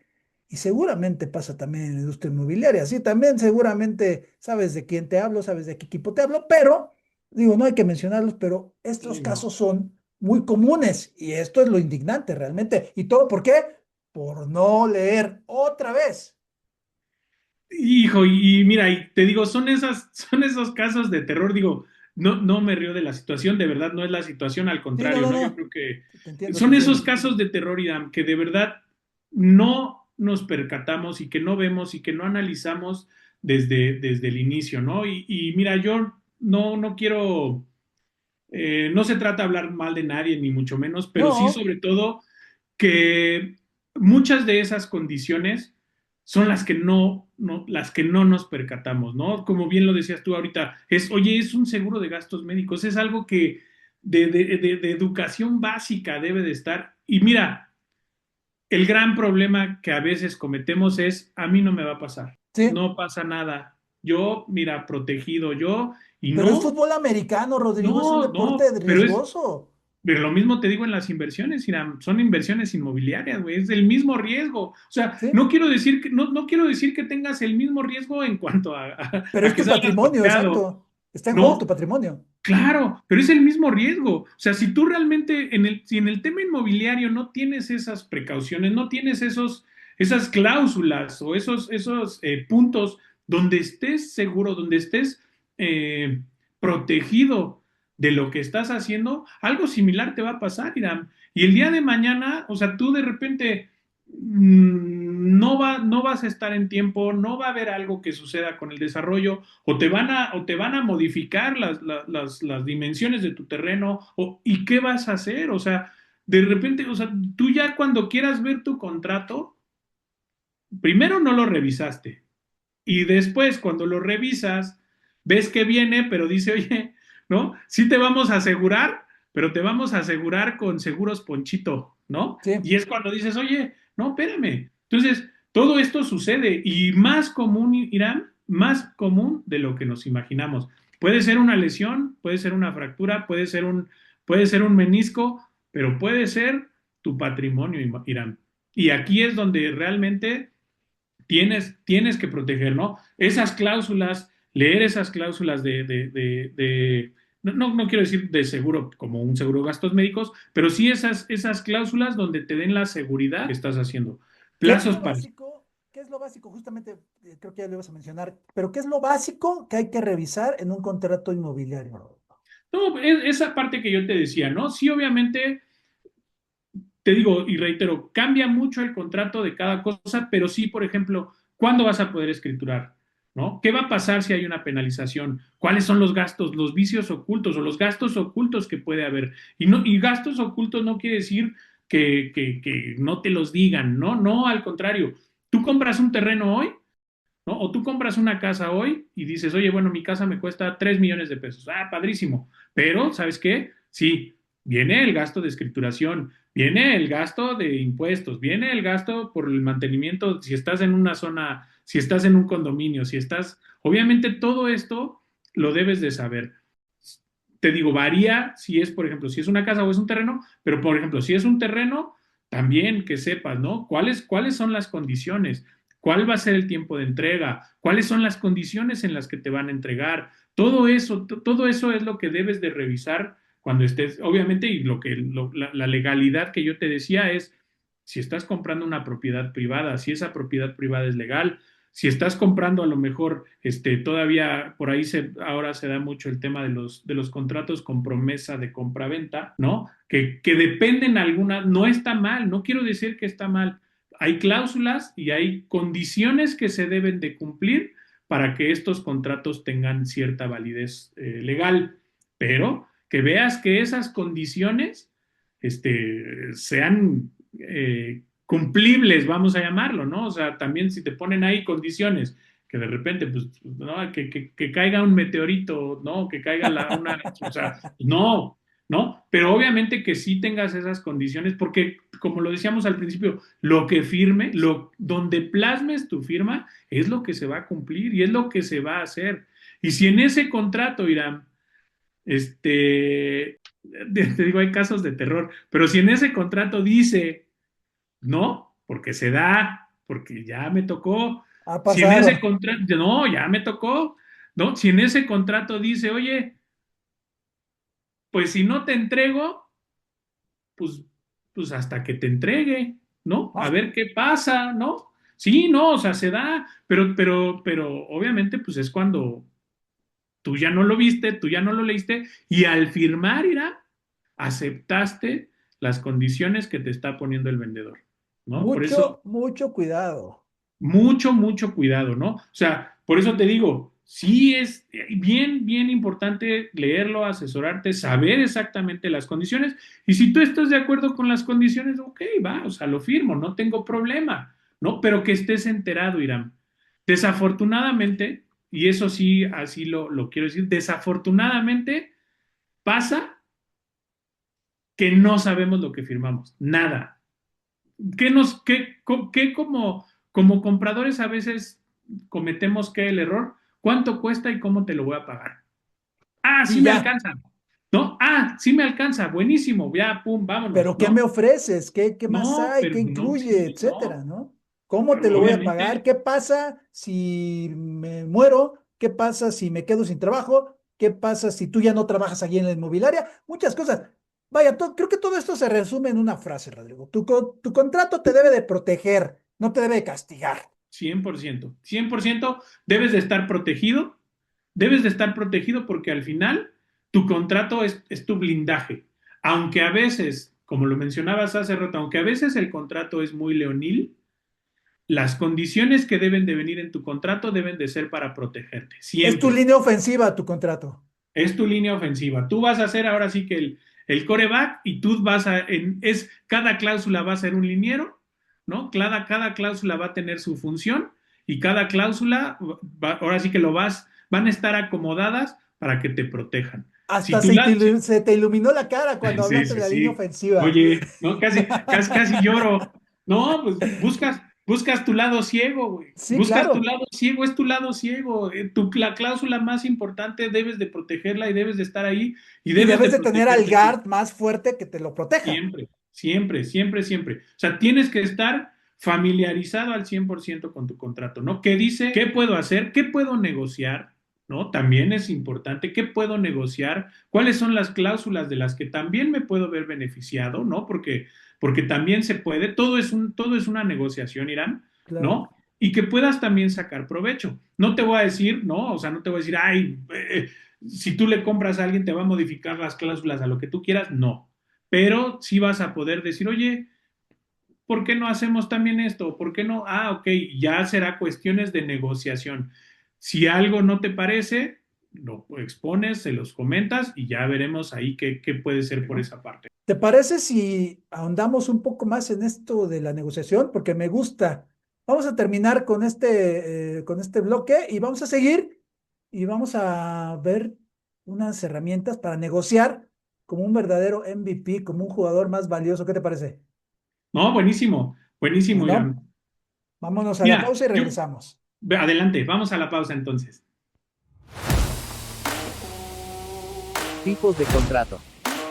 y seguramente pasa también en la industria inmobiliaria. Sí, también seguramente sabes de quién te hablo, sabes de qué equipo te hablo, pero digo, no hay que mencionarlos, pero estos Sí, no. casos son muy comunes y esto es lo indignante realmente. ¿Y todo por qué? Por no leer otra vez. Hijo, y mira, y te digo, son esos casos de terror, digo, no me río de la situación, de verdad no es la situación, al Sí, no, contrario, no, ¿no? Yo no. creo que Te entiendo, te son esos entiendo. casos de terror, Irán, que de verdad no, nos percatamos y que no vemos y que no analizamos desde el inicio, ¿no? Y mira, yo no quiero, no se trata de hablar mal de nadie, ni mucho menos, pero sí No, sobre todo que muchas de esas condiciones son las que no nos percatamos, ¿no? Como bien lo decías tú ahorita, oye, es un seguro de gastos médicos, es algo que de educación básica debe de estar. Y mira, el gran problema que a veces cometemos es, a mí no me va a pasar, sí, no pasa nada. Yo, mira, protegido yo, y pero es no, fútbol americano, Rodrigo, es un no, deporte riesgoso. pero lo mismo te digo en las inversiones, Irán, son inversiones inmobiliarias, güey, es el mismo riesgo. O sea, Sí, no quiero decir que tengas el mismo riesgo en cuanto pero a es que tu salgas patrimonio, golpeado. exacto. Está en juego tu No, patrimonio. claro, pero es el mismo riesgo. O sea, si tú realmente si en el tema inmobiliario no tienes esas precauciones, no tienes esas cláusulas o esos puntos donde estés seguro, donde estés protegido de lo que estás haciendo, algo similar te va a pasar, Irán. Y el día de mañana, o sea, tú de repente no vas a estar en tiempo, no va a haber algo que suceda con el desarrollo, o te van a modificar las dimensiones de tu terreno, ¿y qué vas a hacer? O sea, de repente, o sea, tú ya cuando quieras ver tu contrato, primero no lo revisaste, y después cuando lo revisas, ves que viene, pero dice, oye, ¿no? Sí te vamos a asegurar, pero te vamos a asegurar con seguros Ponchito, ¿no? Sí. Y es cuando dices, oye, no, espérame. Entonces, todo esto sucede y más común, Irán, más común de lo que nos imaginamos. Puede ser una lesión, puede ser una fractura, puede ser un menisco, pero puede ser tu patrimonio, Irán. Y aquí es donde realmente tienes que proteger, ¿no? Esas cláusulas, leer esas cláusulas no quiero decir de seguro como un seguro de gastos médicos, pero sí esas cláusulas donde te den la seguridad que estás haciendo. ¿Qué es Plazos lo para... básico? ¿Qué es lo básico? Justamente, creo que ya lo ibas a mencionar, pero ¿qué es lo básico que hay que revisar en un contrato inmobiliario? No, esa parte que yo te decía, ¿no? Sí, obviamente, te digo y reitero, cambia mucho el contrato de cada cosa, pero sí, por ejemplo, ¿cuándo vas a poder escriturar? ¿No? ¿Qué va a pasar si hay una penalización? ¿Cuáles son los gastos, los vicios ocultos o los gastos ocultos que puede haber? Y gastos ocultos no quiere decir que no te los digan, ¿no? No, al contrario. Tú compras un terreno hoy, ¿no? O tú compras una casa hoy y dices, oye, bueno, mi casa me cuesta 3 millones de pesos. Ah, padrísimo. Pero, ¿sabes qué? Sí, viene el gasto de escrituración, viene el gasto de impuestos, viene el gasto por el mantenimiento, si estás en una zona, si estás en un condominio, si estás, obviamente todo esto lo debes de saber. Te digo, varía si es, por ejemplo, si es una casa o es un terreno, pero por ejemplo, si es un terreno, también que sepas, ¿no? ¿Cuáles son las condiciones? ¿Cuál va a ser el tiempo de entrega? ¿Cuáles son las condiciones en las que te van a entregar? Todo eso es lo que debes de revisar cuando estés, obviamente, y la legalidad que yo te decía es, si estás comprando una propiedad privada, si esa propiedad privada es legal, si estás comprando a lo mejor, todavía por ahí ahora se da mucho el tema de los contratos con promesa de compraventa, ¿no? Que dependen algunas, no está mal, no quiero decir que está mal, hay cláusulas y hay condiciones que se deben de cumplir para que estos contratos tengan cierta validez legal, pero que veas que esas condiciones sean cumplibles, vamos a llamarlo, ¿no? O sea, también si te ponen ahí condiciones que de repente, pues, ¿no? Que caiga un meteorito, ¿no? Que caiga o sea, no, pero obviamente que sí tengas esas condiciones, porque como lo decíamos al principio, lo que firme, donde plasmes tu firma, es lo que se va a cumplir y es lo que se va a hacer. Y si en ese contrato, Irán, te digo, hay casos de terror, pero si en ese contrato dice, no, porque se da, porque ya me tocó, Ha si en ese pasado. contrato, no, ya me tocó, ¿no? Si en ese contrato dice, oye, pues si no te entrego, pues, pues hasta que te entregue, ¿no? A No, ver qué pasa, ¿no? Sí, no, o sea, se da, pero obviamente, pues es cuando tú ya no lo viste, tú ya no lo leíste, y al firmar, Irán, aceptaste las condiciones que te está poniendo el vendedor, ¿no? Por eso Mucho, mucho cuidado. mucho, mucho cuidado, ¿no? O sea, por eso te digo, sí es bien, bien importante leerlo, asesorarte, saber exactamente las condiciones. Y si tú estás de acuerdo con las condiciones, ok, va, o sea, lo firmo, no tengo problema, ¿no? Pero que estés enterado, Irán. Desafortunadamente, y eso sí, así lo quiero decir, desafortunadamente pasa que no sabemos lo que firmamos, nada. ¿Qué como compradores a veces cometemos que el error? ¿Cuánto cuesta y cómo te lo voy a pagar? Ah, sí Y me ya, alcanza, ¿no? Ah, sí me alcanza, buenísimo, ya, pum, vámonos, pero ¿qué me ¿no? ofreces? ¿Qué más No, hay? pero ¿Qué no, incluye? sí, Etcétera, no. ¿no? ¿Cómo te lo voy a pagar? Obviamente, ¿Qué pasa si me muero? ¿Qué pasa si me quedo sin trabajo? ¿Qué pasa si tú ya no trabajas allí en la inmobiliaria? Muchas cosas. Vaya, creo que todo esto se resume en una frase, Rodrigo. Tu contrato te debe de proteger, no te debe de castigar. 100%, 100% debes de estar protegido porque al final tu contrato es tu blindaje. Aunque a veces, como lo mencionabas hace rato, aunque a veces el contrato es muy leonil, las condiciones que deben de venir en tu contrato deben de ser para protegerte, Es tu siempre. línea ofensiva, tu contrato. Es tu línea ofensiva. Tú vas a hacer ahora sí que el coreback y tú cada cláusula va a ser un liniero, ¿no? Cada cláusula va a tener su función y cada cláusula, ahora sí que van a estar acomodadas para que te protejan. Si Hasta tu lado, se te iluminó la cara cuando sí, hablaste de sí, la línea sí. ofensiva. Oye, no, casi lloro. No, pues buscas tu lado ciego, güey. Sí, Buscas tu claro. lado ciego, es tu lado ciego. La cláusula más importante debes de protegerla y debes de estar ahí y Y debes de debes de tener al protegerte tú. guard más fuerte que te lo proteja. Siempre, siempre, siempre, siempre. O sea, tienes que estar familiarizado al 100% con tu contrato, ¿no? ¿Qué dice? ¿Qué puedo hacer? ¿Qué puedo negociar? ¿No? También es importante. ¿Qué puedo negociar? ¿Cuáles son las cláusulas de las que también me puedo ver beneficiado? ¿No? Porque también se puede. Todo es una negociación, Irán, Claro. ¿no? Y que puedas también sacar provecho. No te voy a decir, ¿no? O sea, no te voy a decir, ay, si tú le compras a alguien te va a modificar las cláusulas a lo que tú quieras. No, pero sí vas a poder decir, oye, ¿por qué no hacemos también esto? ¿Por qué no? Ah, ok, ya será cuestiones de negociación. Si algo no te parece, lo expones, se los comentas y ya veremos ahí qué puede ser por esa parte. ¿Te parece si ahondamos un poco más en esto de la negociación? Porque me gusta. Vamos a terminar con este bloque y vamos a seguir y vamos a ver unas herramientas para negociar como un verdadero MVP, como un jugador más valioso. ¿Qué te parece? No, buenísimo, buenísimo, Bueno, Irán. vámonos a la Mira, pausa y regresamos. adelante, vamos a la pausa entonces. Tipos de contrato.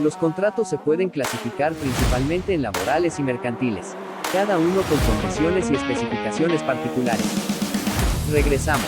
Los contratos se pueden clasificar principalmente en laborales y mercantiles, cada uno con condiciones y especificaciones particulares. Regresamos.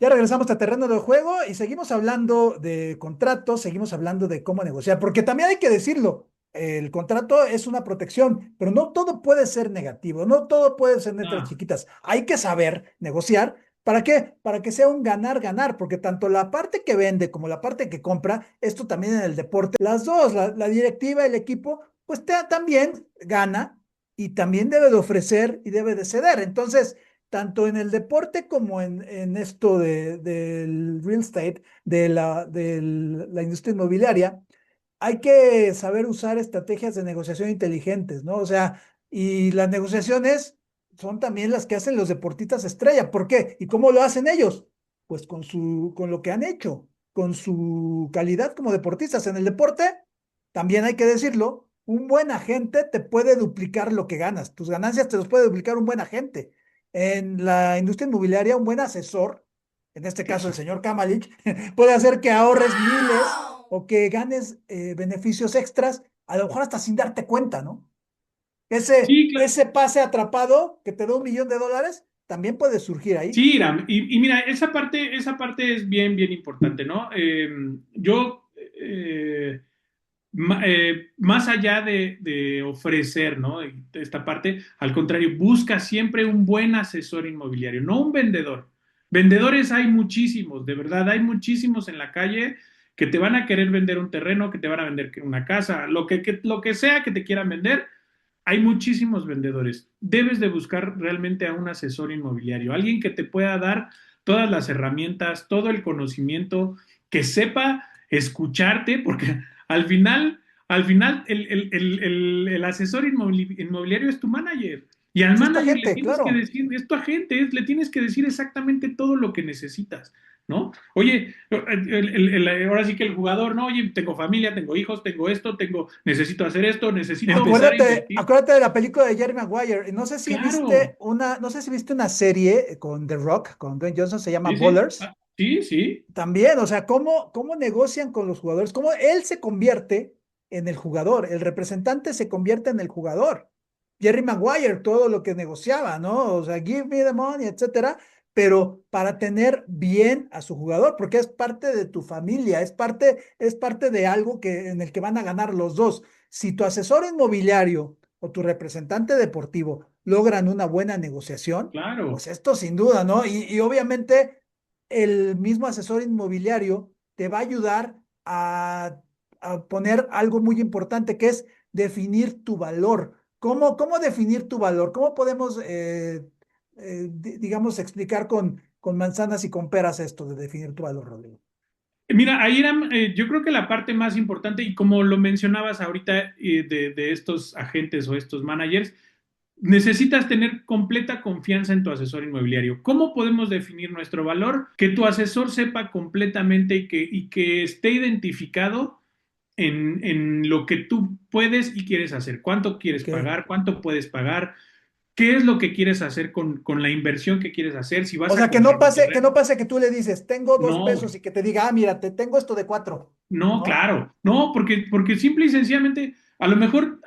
Ya regresamos a terreno del juego y seguimos hablando de contratos, seguimos hablando de cómo negociar, porque también hay que decirlo, el contrato es una protección, pero no todo puede ser negativo, no todo puede ser letras Ah, chiquitas. Hay que saber negociar. ¿Para qué? Para que sea un ganar-ganar, porque tanto la parte que vende como la parte que compra, esto también en el deporte, las dos, la directiva, el equipo, pues también gana y también debe de ofrecer y debe de ceder. Entonces, tanto en el deporte como en esto del real estate, de la industria inmobiliaria, hay que saber usar estrategias de negociación inteligentes, ¿no? O sea, y las negociaciones son también las que hacen los deportistas estrella. ¿Por qué? ¿Y cómo lo hacen ellos? Pues con lo que han hecho, con su calidad como deportistas. En el deporte, también hay que decirlo, un buen agente te puede duplicar lo que ganas. Tus ganancias te los puede duplicar un buen agente. En la industria inmobiliaria, un buen asesor, en este caso el señor Kamalich, puede hacer que ahorres miles o que ganes beneficios extras, a lo mejor hasta sin darte cuenta, ¿no? sí, claro. Ese pase atrapado que te da $1 millón, también puede surgir ahí. Sí, Iram, y mira, esa parte es bien, bien importante, ¿no? Yo, más allá de ofrecer, ¿no? Esta parte, al contrario, busca siempre un buen asesor inmobiliario, no un vendedor. Vendedores hay muchísimos, de verdad, hay muchísimos en la calle que te van a querer vender un terreno, que te van a vender una casa, lo que sea que te quieran vender, hay muchísimos vendedores. Debes de buscar realmente a un asesor inmobiliario, alguien que te pueda dar todas las herramientas, todo el conocimiento, que sepa escucharte, porque al final el asesor inmobiliario es tu manager. Y al Sí, es tu manager le agente, tienes que claro. decir, es tu agente, le tienes que decir exactamente todo lo que necesitas, ¿no? Oye, ahora sí que el jugador, no, oye, tengo familia, tengo hijos, tengo esto, necesito hacer esto, necesito empezar a Acuérdate, invertir. acuérdate de la película de Jerry Maguire. Claro, No sé si viste una serie con The Rock, con Dwayne Johnson, se llama sí, sí, Ballers. ah, sí, sí, También, o sea, cómo negocian con los jugadores, cómo él se convierte en el jugador, el representante se convierte en el jugador. Jerry Maguire, todo lo que negociaba, ¿no? O sea, give me the money, etcétera, pero para tener bien a su jugador, porque es parte de tu familia, es parte de algo en el que van a ganar los dos. Si tu asesor inmobiliario o tu representante deportivo logran una buena negociación, claro. pues esto sin duda, ¿no? Y obviamente el mismo asesor inmobiliario te va a ayudar a poner algo muy importante que es definir tu valor. ¿Cómo definir tu valor? ¿Cómo podemos, digamos, explicar con manzanas y con peras esto de definir tu valor, Rodrigo? Mira, ahí era, yo creo que la parte más importante, y como lo mencionabas ahorita de estos agentes o estos managers, necesitas tener completa confianza en tu asesor inmobiliario. ¿Cómo podemos definir nuestro valor? Que tu asesor sepa completamente y que esté identificado en lo que tú puedes y quieres hacer. ¿Cuánto quieres Ok. pagar? ¿Cuánto puedes pagar? ¿Qué es lo que quieres hacer con la inversión que quieres hacer? Si vas O a sea, comprar un que no terreno. pase que tú le dices, tengo dos No, pesos y que te diga, ah, mira, te tengo esto de cuatro, no, ¿no? claro, no, porque simple y sencillamente, a lo mejor,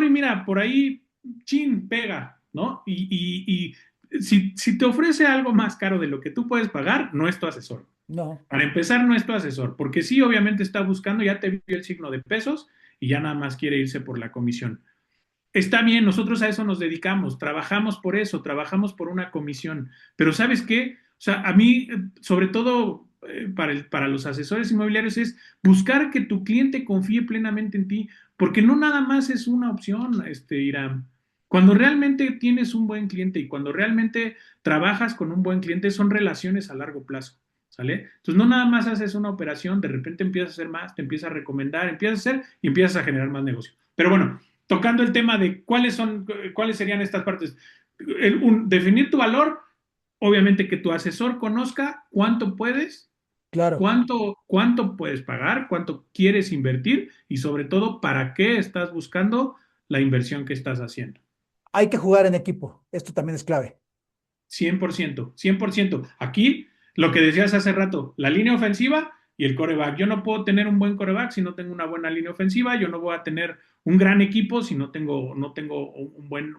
y mira, por ahí, chin, pega, ¿no? Y si te ofrece algo más caro de lo que tú puedes pagar, no es tu asesor. No. Para empezar, no es tu asesor, porque sí, obviamente está buscando, ya te vio el signo de pesos y ya nada más quiere irse por la comisión. Está bien, nosotros a eso nos dedicamos, trabajamos por eso, trabajamos por una comisión, pero ¿sabes qué? O sea, a mí, sobre todo para los asesores inmobiliarios, es buscar que tu cliente confíe plenamente en ti, porque no nada más es una opción, Irán. Cuando realmente tienes un buen cliente y cuando realmente trabajas con un buen cliente, son relaciones a largo plazo, ¿sale? Entonces, no nada más haces una operación, de repente empiezas a hacer más, te empiezas a recomendar, empiezas a hacer y empiezas a generar más negocio. Pero bueno, tocando el tema de cuáles serían estas partes. Definir tu valor, obviamente que tu asesor conozca cuánto puedes, Claro. cuánto puedes pagar, cuánto quieres invertir y sobre todo para qué estás buscando la inversión que estás haciendo. Hay que jugar en equipo. Esto también es clave. 100%, 100%. Aquí, lo que decías hace rato, la línea ofensiva y el coreback. Yo no puedo tener un buen coreback si no tengo una buena línea ofensiva, yo no voy a tener un gran equipo si no tengo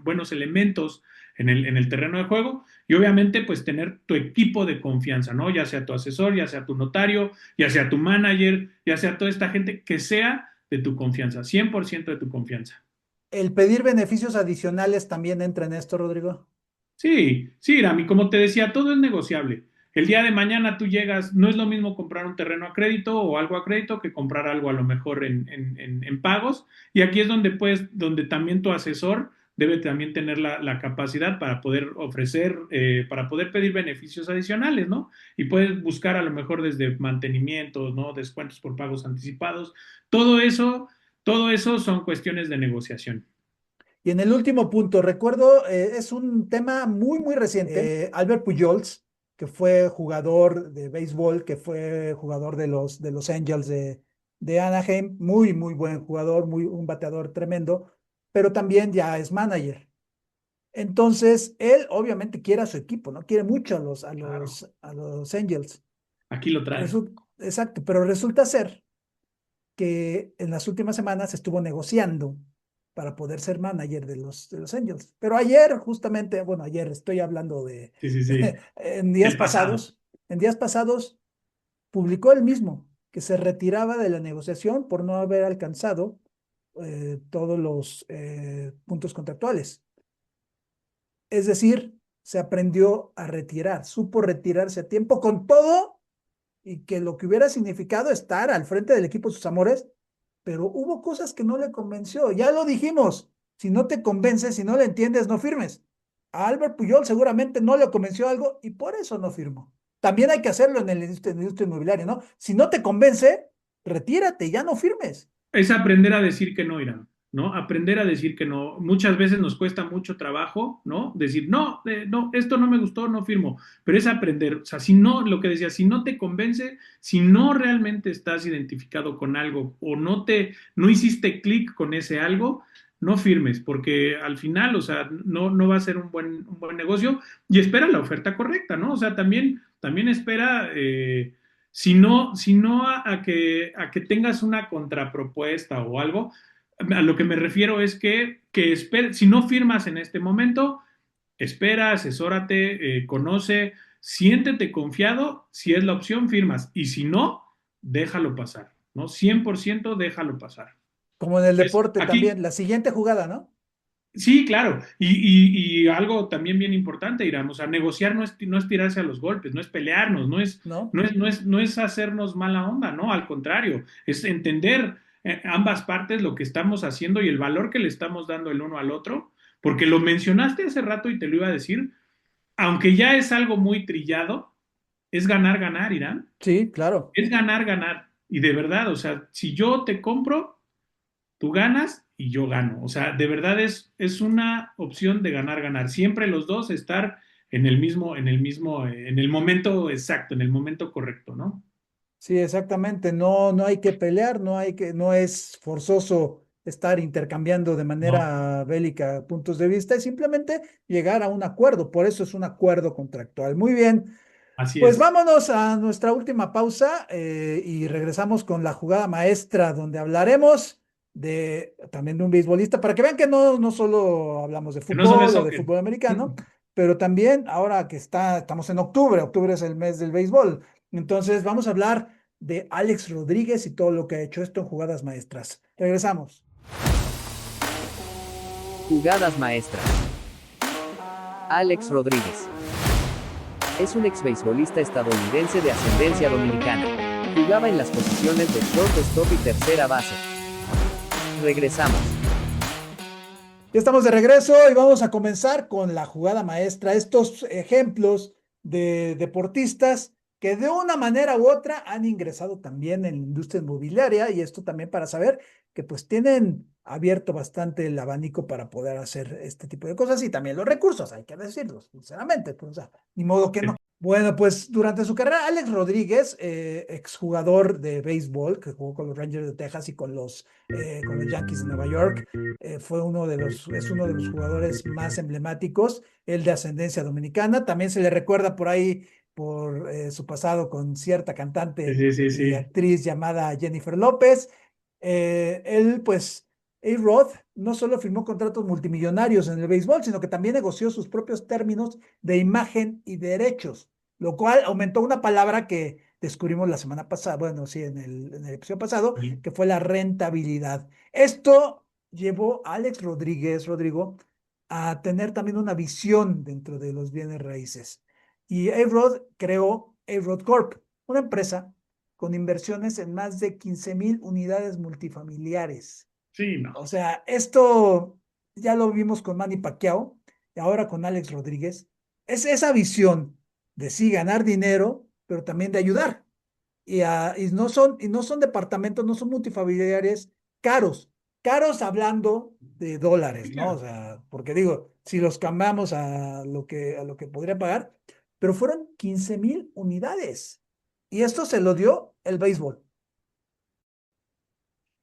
buenos elementos en el terreno de juego y obviamente pues tener tu equipo de confianza, ¿no? Ya sea tu asesor, ya sea tu notario, ya sea tu manager, ya sea toda esta gente que sea de tu confianza, 100% de tu confianza. El pedir beneficios adicionales también entra en esto, Rodrigo. Sí, sí, Rami, como te decía, todo es negociable. El día de mañana tú llegas, no es lo mismo comprar un terreno a crédito o algo a crédito que comprar algo a lo mejor en pagos. Y aquí es donde también tu asesor debe también tener la capacidad para poder ofrecer, para poder pedir beneficios adicionales, ¿no? Y puedes buscar a lo mejor desde mantenimientos, ¿no? Descuentos por pagos anticipados. Todo eso, todo eso son cuestiones de negociación. Y en el último punto, recuerdo, es un tema muy reciente. Albert Pujols, que fue jugador de béisbol, que fue jugador de los Angels de Anaheim, muy buen jugador, un bateador tremendo, pero también ya es manager. Entonces, él obviamente quiere a su equipo, ¿no? Quiere mucho Claro, a los Angels. aquí lo trae. Exacto, pero resulta ser que en las últimas semanas estuvo negociando para poder ser manager de los Angels. Pero ayer, justamente, bueno, ayer estoy hablando de Sí, sí, sí. en El pasado. días pasados, publicó él mismo que se retiraba de la negociación por no haber alcanzado todos los puntos contractuales. Es decir, se aprendió a retirar, supo retirarse a tiempo con todo y que lo que hubiera significado estar al frente del equipo de sus amores, pero hubo cosas que no le convenció. Ya lo dijimos, Si no te convence, si no le entiendes, no firmes. A Albert Puyol seguramente no le convenció algo y por eso no firmó. También hay que hacerlo en la industria inmobiliaria, ¿no? Si no te convence, retírate, ya no firmes. Es aprender a decir que no, Irán, ¿no? Aprender a decir que no. Muchas veces nos cuesta mucho trabajo, ¿no? Decir, no, no, esto no me gustó, no firmo. Pero es aprender, o sea, si no, lo que decía, si no te convence, si no realmente estás identificado con algo o no hiciste clic con ese algo, no firmes, porque al final, o sea, no va a ser un buen negocio y espera la oferta correcta, ¿no? O sea, también espera, si no a que tengas una contrapropuesta o algo, a lo que me refiero es si no firmas en este momento, espera, asesórate, conoce, siéntete confiado, si es la opción, firmas, y si no, déjalo pasar, ¿no? 100% déjalo pasar. Como en el deporte Aquí, también, la siguiente jugada, ¿no? sí, claro, y algo también bien importante, Irán, o sea, negociar no es tirarse a los golpes, no es pelearnos, no es, ¿No? no es, no es, no es hacernos mala onda, no, al contrario, es entender ambas partes lo que estamos haciendo y el valor que le estamos dando el uno al otro, porque lo mencionaste hace rato y te lo iba a decir, aunque ya es algo muy trillado, es ganar, ganar, Irán, Sí, claro. es ganar, ganar, y de verdad, o sea, si yo te compro, tú ganas y yo gano. O sea, de verdad es una opción de ganar, ganar. Siempre los dos estar en el momento exacto, en el momento correcto, ¿no? Sí, exactamente. No, no hay que pelear, no es forzoso estar intercambiando de No, manera bélica puntos de vista, es simplemente llegar a un acuerdo. Por eso es un acuerdo contractual. Muy bien. así Pues es. vámonos a nuestra última pausa y regresamos con la jugada maestra, donde hablaremos también de un beisbolista, para que vean que no solo hablamos de Que no solo es fútbol o de soccer. fútbol americano, pero también ahora que estamos en octubre, octubre es el mes del béisbol. Entonces vamos a hablar de Alex Rodríguez y todo lo que ha hecho esto en jugadas maestras. Regresamos. Jugadas maestras. Alex Rodríguez. Es un ex beisbolista estadounidense de ascendencia dominicana. Jugaba en las posiciones de shortstop y tercera base. Regresamos. Ya estamos de regreso y vamos a comenzar con la jugada maestra. Estos ejemplos de deportistas que de una manera u otra han ingresado también en la industria inmobiliaria y esto también para saber que pues tienen abierto bastante el abanico para poder hacer este tipo de cosas y también los recursos, hay que decirlo, sinceramente, pues, o sea, ni modo que no. Bueno, pues durante su carrera, Alex Rodríguez, exjugador de béisbol, que jugó con los Rangers de Texas y con los Yankees de Nueva York, es uno de los jugadores más emblemáticos, el de ascendencia dominicana. También se le recuerda por ahí por su pasado con cierta Sí, cantante sí, sí, y sí. actriz llamada Jennifer López. Él, pues, A-Rod no solo firmó contratos multimillonarios en el béisbol, sino que también negoció sus propios términos de imagen y derechos, lo cual aumentó una palabra que descubrimos la semana pasada, bueno, sí, en el episodio pasado, Sí. que fue la rentabilidad. Esto llevó a Alex Rodríguez, Rodrigo, a tener también una visión dentro de los bienes raíces. Y A-Rod creó A-Rod Corp, una empresa con inversiones en más de 15,000 unidades multifamiliares. Sí, no. O sea, esto ya lo vimos con Manny Pacquiao y ahora con Alex Rodríguez. Es esa visión de sí ganar dinero, pero también de ayudar. Y no son departamentos, no son multifamiliares caros, caros hablando de dólares, Sí, ¿no? claro. O sea, porque digo, si los cambiamos a lo que podría pagar, pero fueron 15,000 unidades. Y esto se lo dio el béisbol.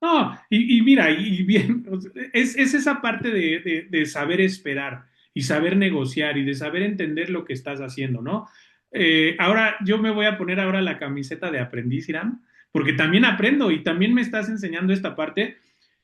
No, y mira, y bien, o sea, es esa parte de saber esperar y saber negociar y de saber entender lo que estás haciendo, ¿no? Ahora yo me voy a poner ahora la camiseta de aprendiz, Irán, porque también aprendo y también me estás enseñando esta parte.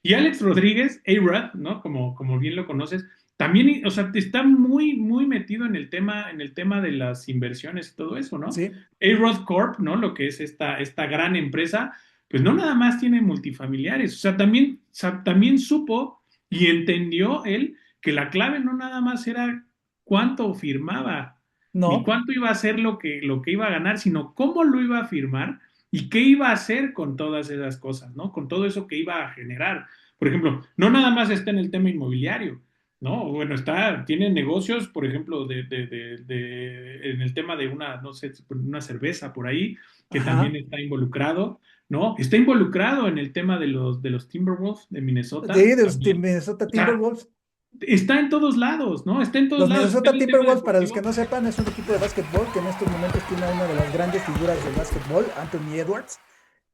Y Alex Rodríguez, A-Rod, ¿no? Como bien lo conoces, también, o sea, está muy, muy metido en el tema de las inversiones y todo eso, ¿no? Sí, A-Rod Corp, ¿no? Lo que es esta gran empresa pues no nada más tiene multifamiliares, o sea, también supo y entendió él que la clave no nada más era cuánto firmaba, ni no, cuánto iba a ser lo que iba a ganar, sino cómo lo iba a firmar y qué iba a hacer con todas esas cosas, ¿no? Con todo eso que iba a generar. por ejemplo, no nada más está en el tema inmobiliario, ¿no? Bueno, tiene negocios, por ejemplo, en el tema de una, no sé, una cerveza por ahí, que también Ajá. está involucrado, ¿no? Está involucrado en el tema de los Timberwolves de Minnesota Sí, de los también. Minnesota O sea, Timberwolves. está en todos lados, ¿no? Está en todos Los lados. Está Minnesota en el tema Timberwolves, para los que deportivo. no sepan, es un equipo de básquetbol que en estos momentos tiene a una de las grandes figuras del básquetbol, Anthony Edwards.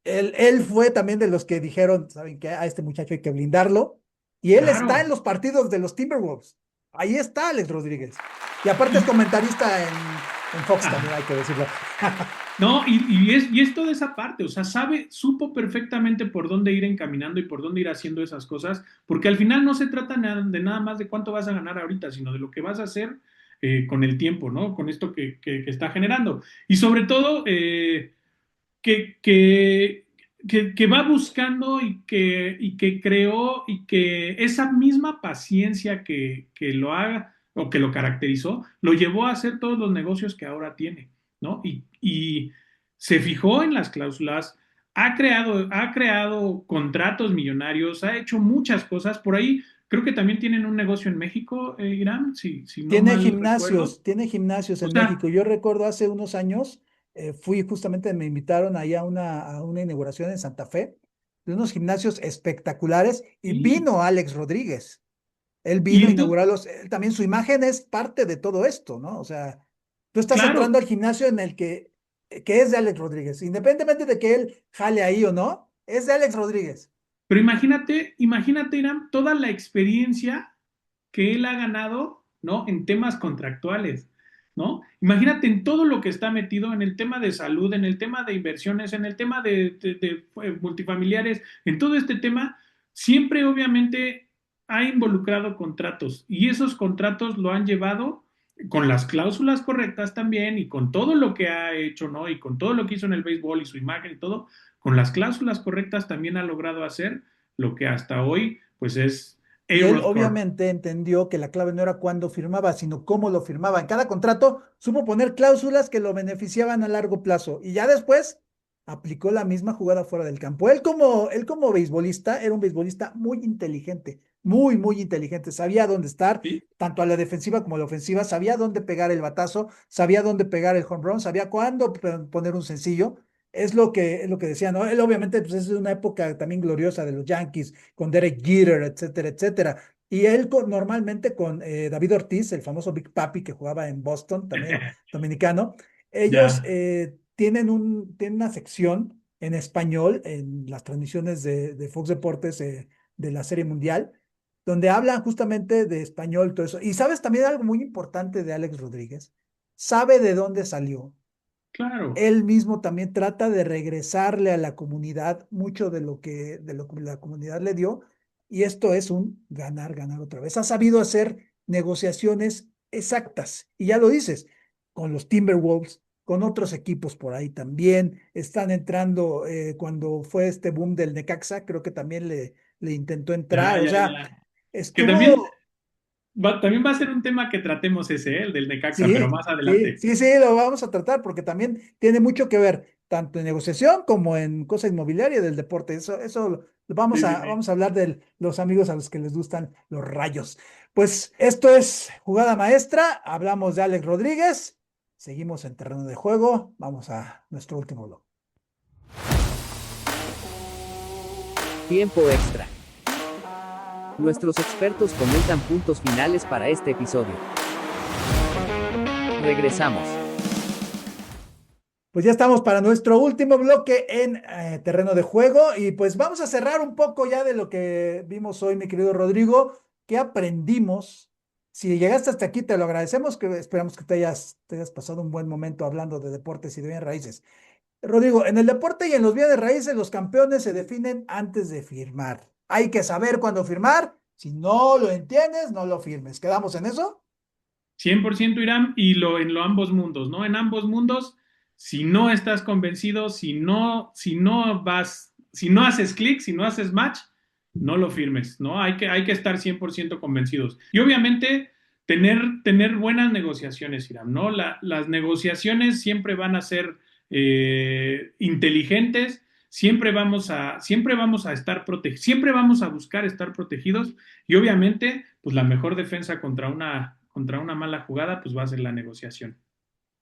Él fue también de los que dijeron, ¿saben qué? A este muchacho hay que blindarlo. Y él está en Claro. los partidos de los Timberwolves. Ahí está Alex Rodríguez. Y aparte es Y, comentarista en Fox también, hay que decirlo. no, y es toda esa parte, o sea, supo perfectamente por dónde ir encaminando y por dónde ir haciendo esas cosas, porque al final no se trata de nada más de cuánto vas a ganar ahorita, sino de lo que vas a hacer con el tiempo, ¿no? Con esto que está generando. Y sobre todo, que, que, que va buscando y que creó y que esa misma paciencia que lo haga o que lo caracterizó, lo llevó a hacer todos los negocios que ahora tiene, ¿no? Y se fijó en las cláusulas, ha creado contratos millonarios, ha hecho muchas cosas. Por ahí creo que también tienen un negocio en México, Irán, si no mal recuerdo. Tiene gimnasios O en sea, México. Yo recuerdo hace unos años, fui justamente, me invitaron ahí a una inauguración en Santa Fe, de unos gimnasios espectaculares, y sí. vino Alex Rodríguez. Él Y vino a entonces, inaugurarlos. También su imagen es parte de todo esto, ¿no? O sea, tú estás claro, entrando al gimnasio en el que es de Alex Rodríguez, independientemente de que él jale ahí o no, es de Alex Rodríguez. pero imagínate, Irán, toda la experiencia que él ha ganado, ¿no? En temas contractuales, ¿no? Imagínate en todo lo que está metido en el tema de salud, en el tema de inversiones, en el tema de multifamiliares, en todo este tema, siempre obviamente ha involucrado contratos y esos contratos lo han llevado con las cláusulas correctas también y con todo lo que ha hecho, ¿no? Y con todo lo que hizo en el béisbol y su imagen y todo, con las cláusulas correctas también ha logrado hacer lo que hasta hoy, pues es Y él A-Rod Corp. obviamente entendió que la clave no era cuándo firmaba, sino cómo lo firmaba. En cada contrato supo poner cláusulas que lo beneficiaban a largo plazo. Y ya después aplicó la misma jugada fuera del campo. Él como beisbolista era un beisbolista muy inteligente, muy, muy inteligente. Sabía dónde estar, ¿Sí? tanto a la defensiva como a la ofensiva. Sabía dónde pegar el batazo, sabía dónde pegar el home run, sabía cuándo poner un sencillo. Es lo que decía, ¿no? Él obviamente pues, es de una época también gloriosa de los Yankees, con Derek Jeter, etcétera, etcétera. Y él normalmente con David Ortiz, el famoso Big Papi que jugaba en Boston, también dominicano, ellos Ya, tienen una sección en español en las transmisiones de Fox Deportes de la Serie Mundial, donde hablan justamente de español, todo eso. Y sabes también algo muy importante de Alex Rodríguez, sabe de dónde salió. claro. Él mismo también trata de regresarle a la comunidad mucho de lo que la comunidad le dio, y esto es un ganar, ganar otra vez. Ha sabido hacer negociaciones exactas, y ya lo dices, con los Timberwolves, con otros equipos por ahí también, están entrando, cuando fue este boom del Necaxa, creo que también le intentó Ya, entrar, o ya, sea, ya. Que también estuvo. también va a ser un tema que tratemos ese, el del Necaxa, pero Sí, más sí, adelante. sí, sí, lo vamos a tratar porque también tiene mucho que ver, tanto en negociación como en cosa inmobiliaria del deporte. Eso vamos Sí, sí, a, sí. vamos a hablar de los amigos a los que les gustan los rayos. Pues esto es Jugada Maestra. Hablamos de Alex Rodríguez. Seguimos en terreno de juego. Vamos a nuestro último bloque. Tiempo extra. Nuestros expertos comentan puntos finales para este episodio. Regresamos. Pues ya estamos para nuestro último bloque en terreno de juego, y pues vamos a cerrar un poco ya de lo que vimos hoy, mi querido Rodrigo. ¿Qué aprendimos? Si llegaste hasta aquí, te lo agradecemos, que esperamos que te hayas pasado un buen momento hablando de deportes y de bienes raíces. Rodrigo, en el deporte y en los bienes raíces, los campeones se definen antes de firmar. Hay que saber cuándo firmar. Si no lo entiendes, no lo firmes. ¿Quedamos en eso? 100% Irán y en ambos mundos, ¿no? En ambos mundos, si no estás convencido, si no haces clic, si no haces match, no lo firmes, ¿no? Hay que estar 100% convencidos. Y obviamente tener buenas negociaciones, Irán, ¿no? Las negociaciones siempre van a ser inteligentes, siempre vamos a estar protegidos, siempre vamos a buscar estar protegidos y obviamente, pues la mejor defensa contra una mala jugada, pues va a ser la negociación.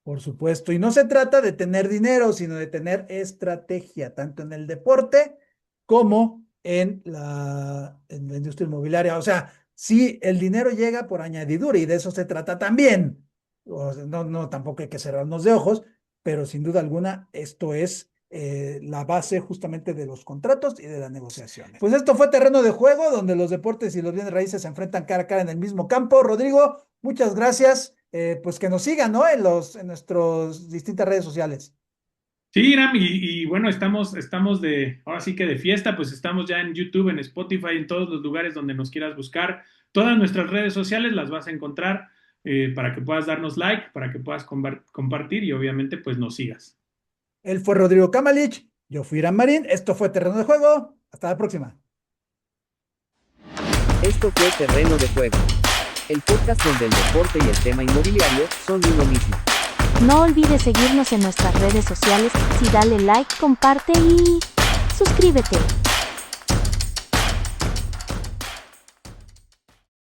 Por supuesto, y no se trata de tener dinero, sino de tener estrategia, tanto en el deporte como en la industria inmobiliaria. O sea, sí, el dinero llega por añadidura y de eso se trata también. O sea, no, tampoco hay que cerrarnos de ojos, pero sin duda alguna esto es la base justamente de los contratos y de las negociaciones. Pues esto fue Terreno de Juego, donde los deportes y los bienes raíces se enfrentan cara a cara en el mismo campo. Rodrigo, muchas gracias. Pues que nos sigan, ¿no? En nuestras distintas redes sociales. Sí, Iram, y bueno, estamos ahora sí que de fiesta, pues estamos ya en YouTube, en Spotify, en todos los lugares donde nos quieras buscar. Todas nuestras redes sociales las vas a encontrar para que puedas darnos like, para que puedas compartir y obviamente pues nos sigas. Él fue Rodrigo Kamalich, yo fui Iram Marín, esto fue Terreno de Juego, hasta la próxima. Esto fue Terreno de Juego, el podcast donde el deporte y el tema inmobiliario son uno mismo. No olvides seguirnos en nuestras redes sociales, dale like, comparte y suscríbete.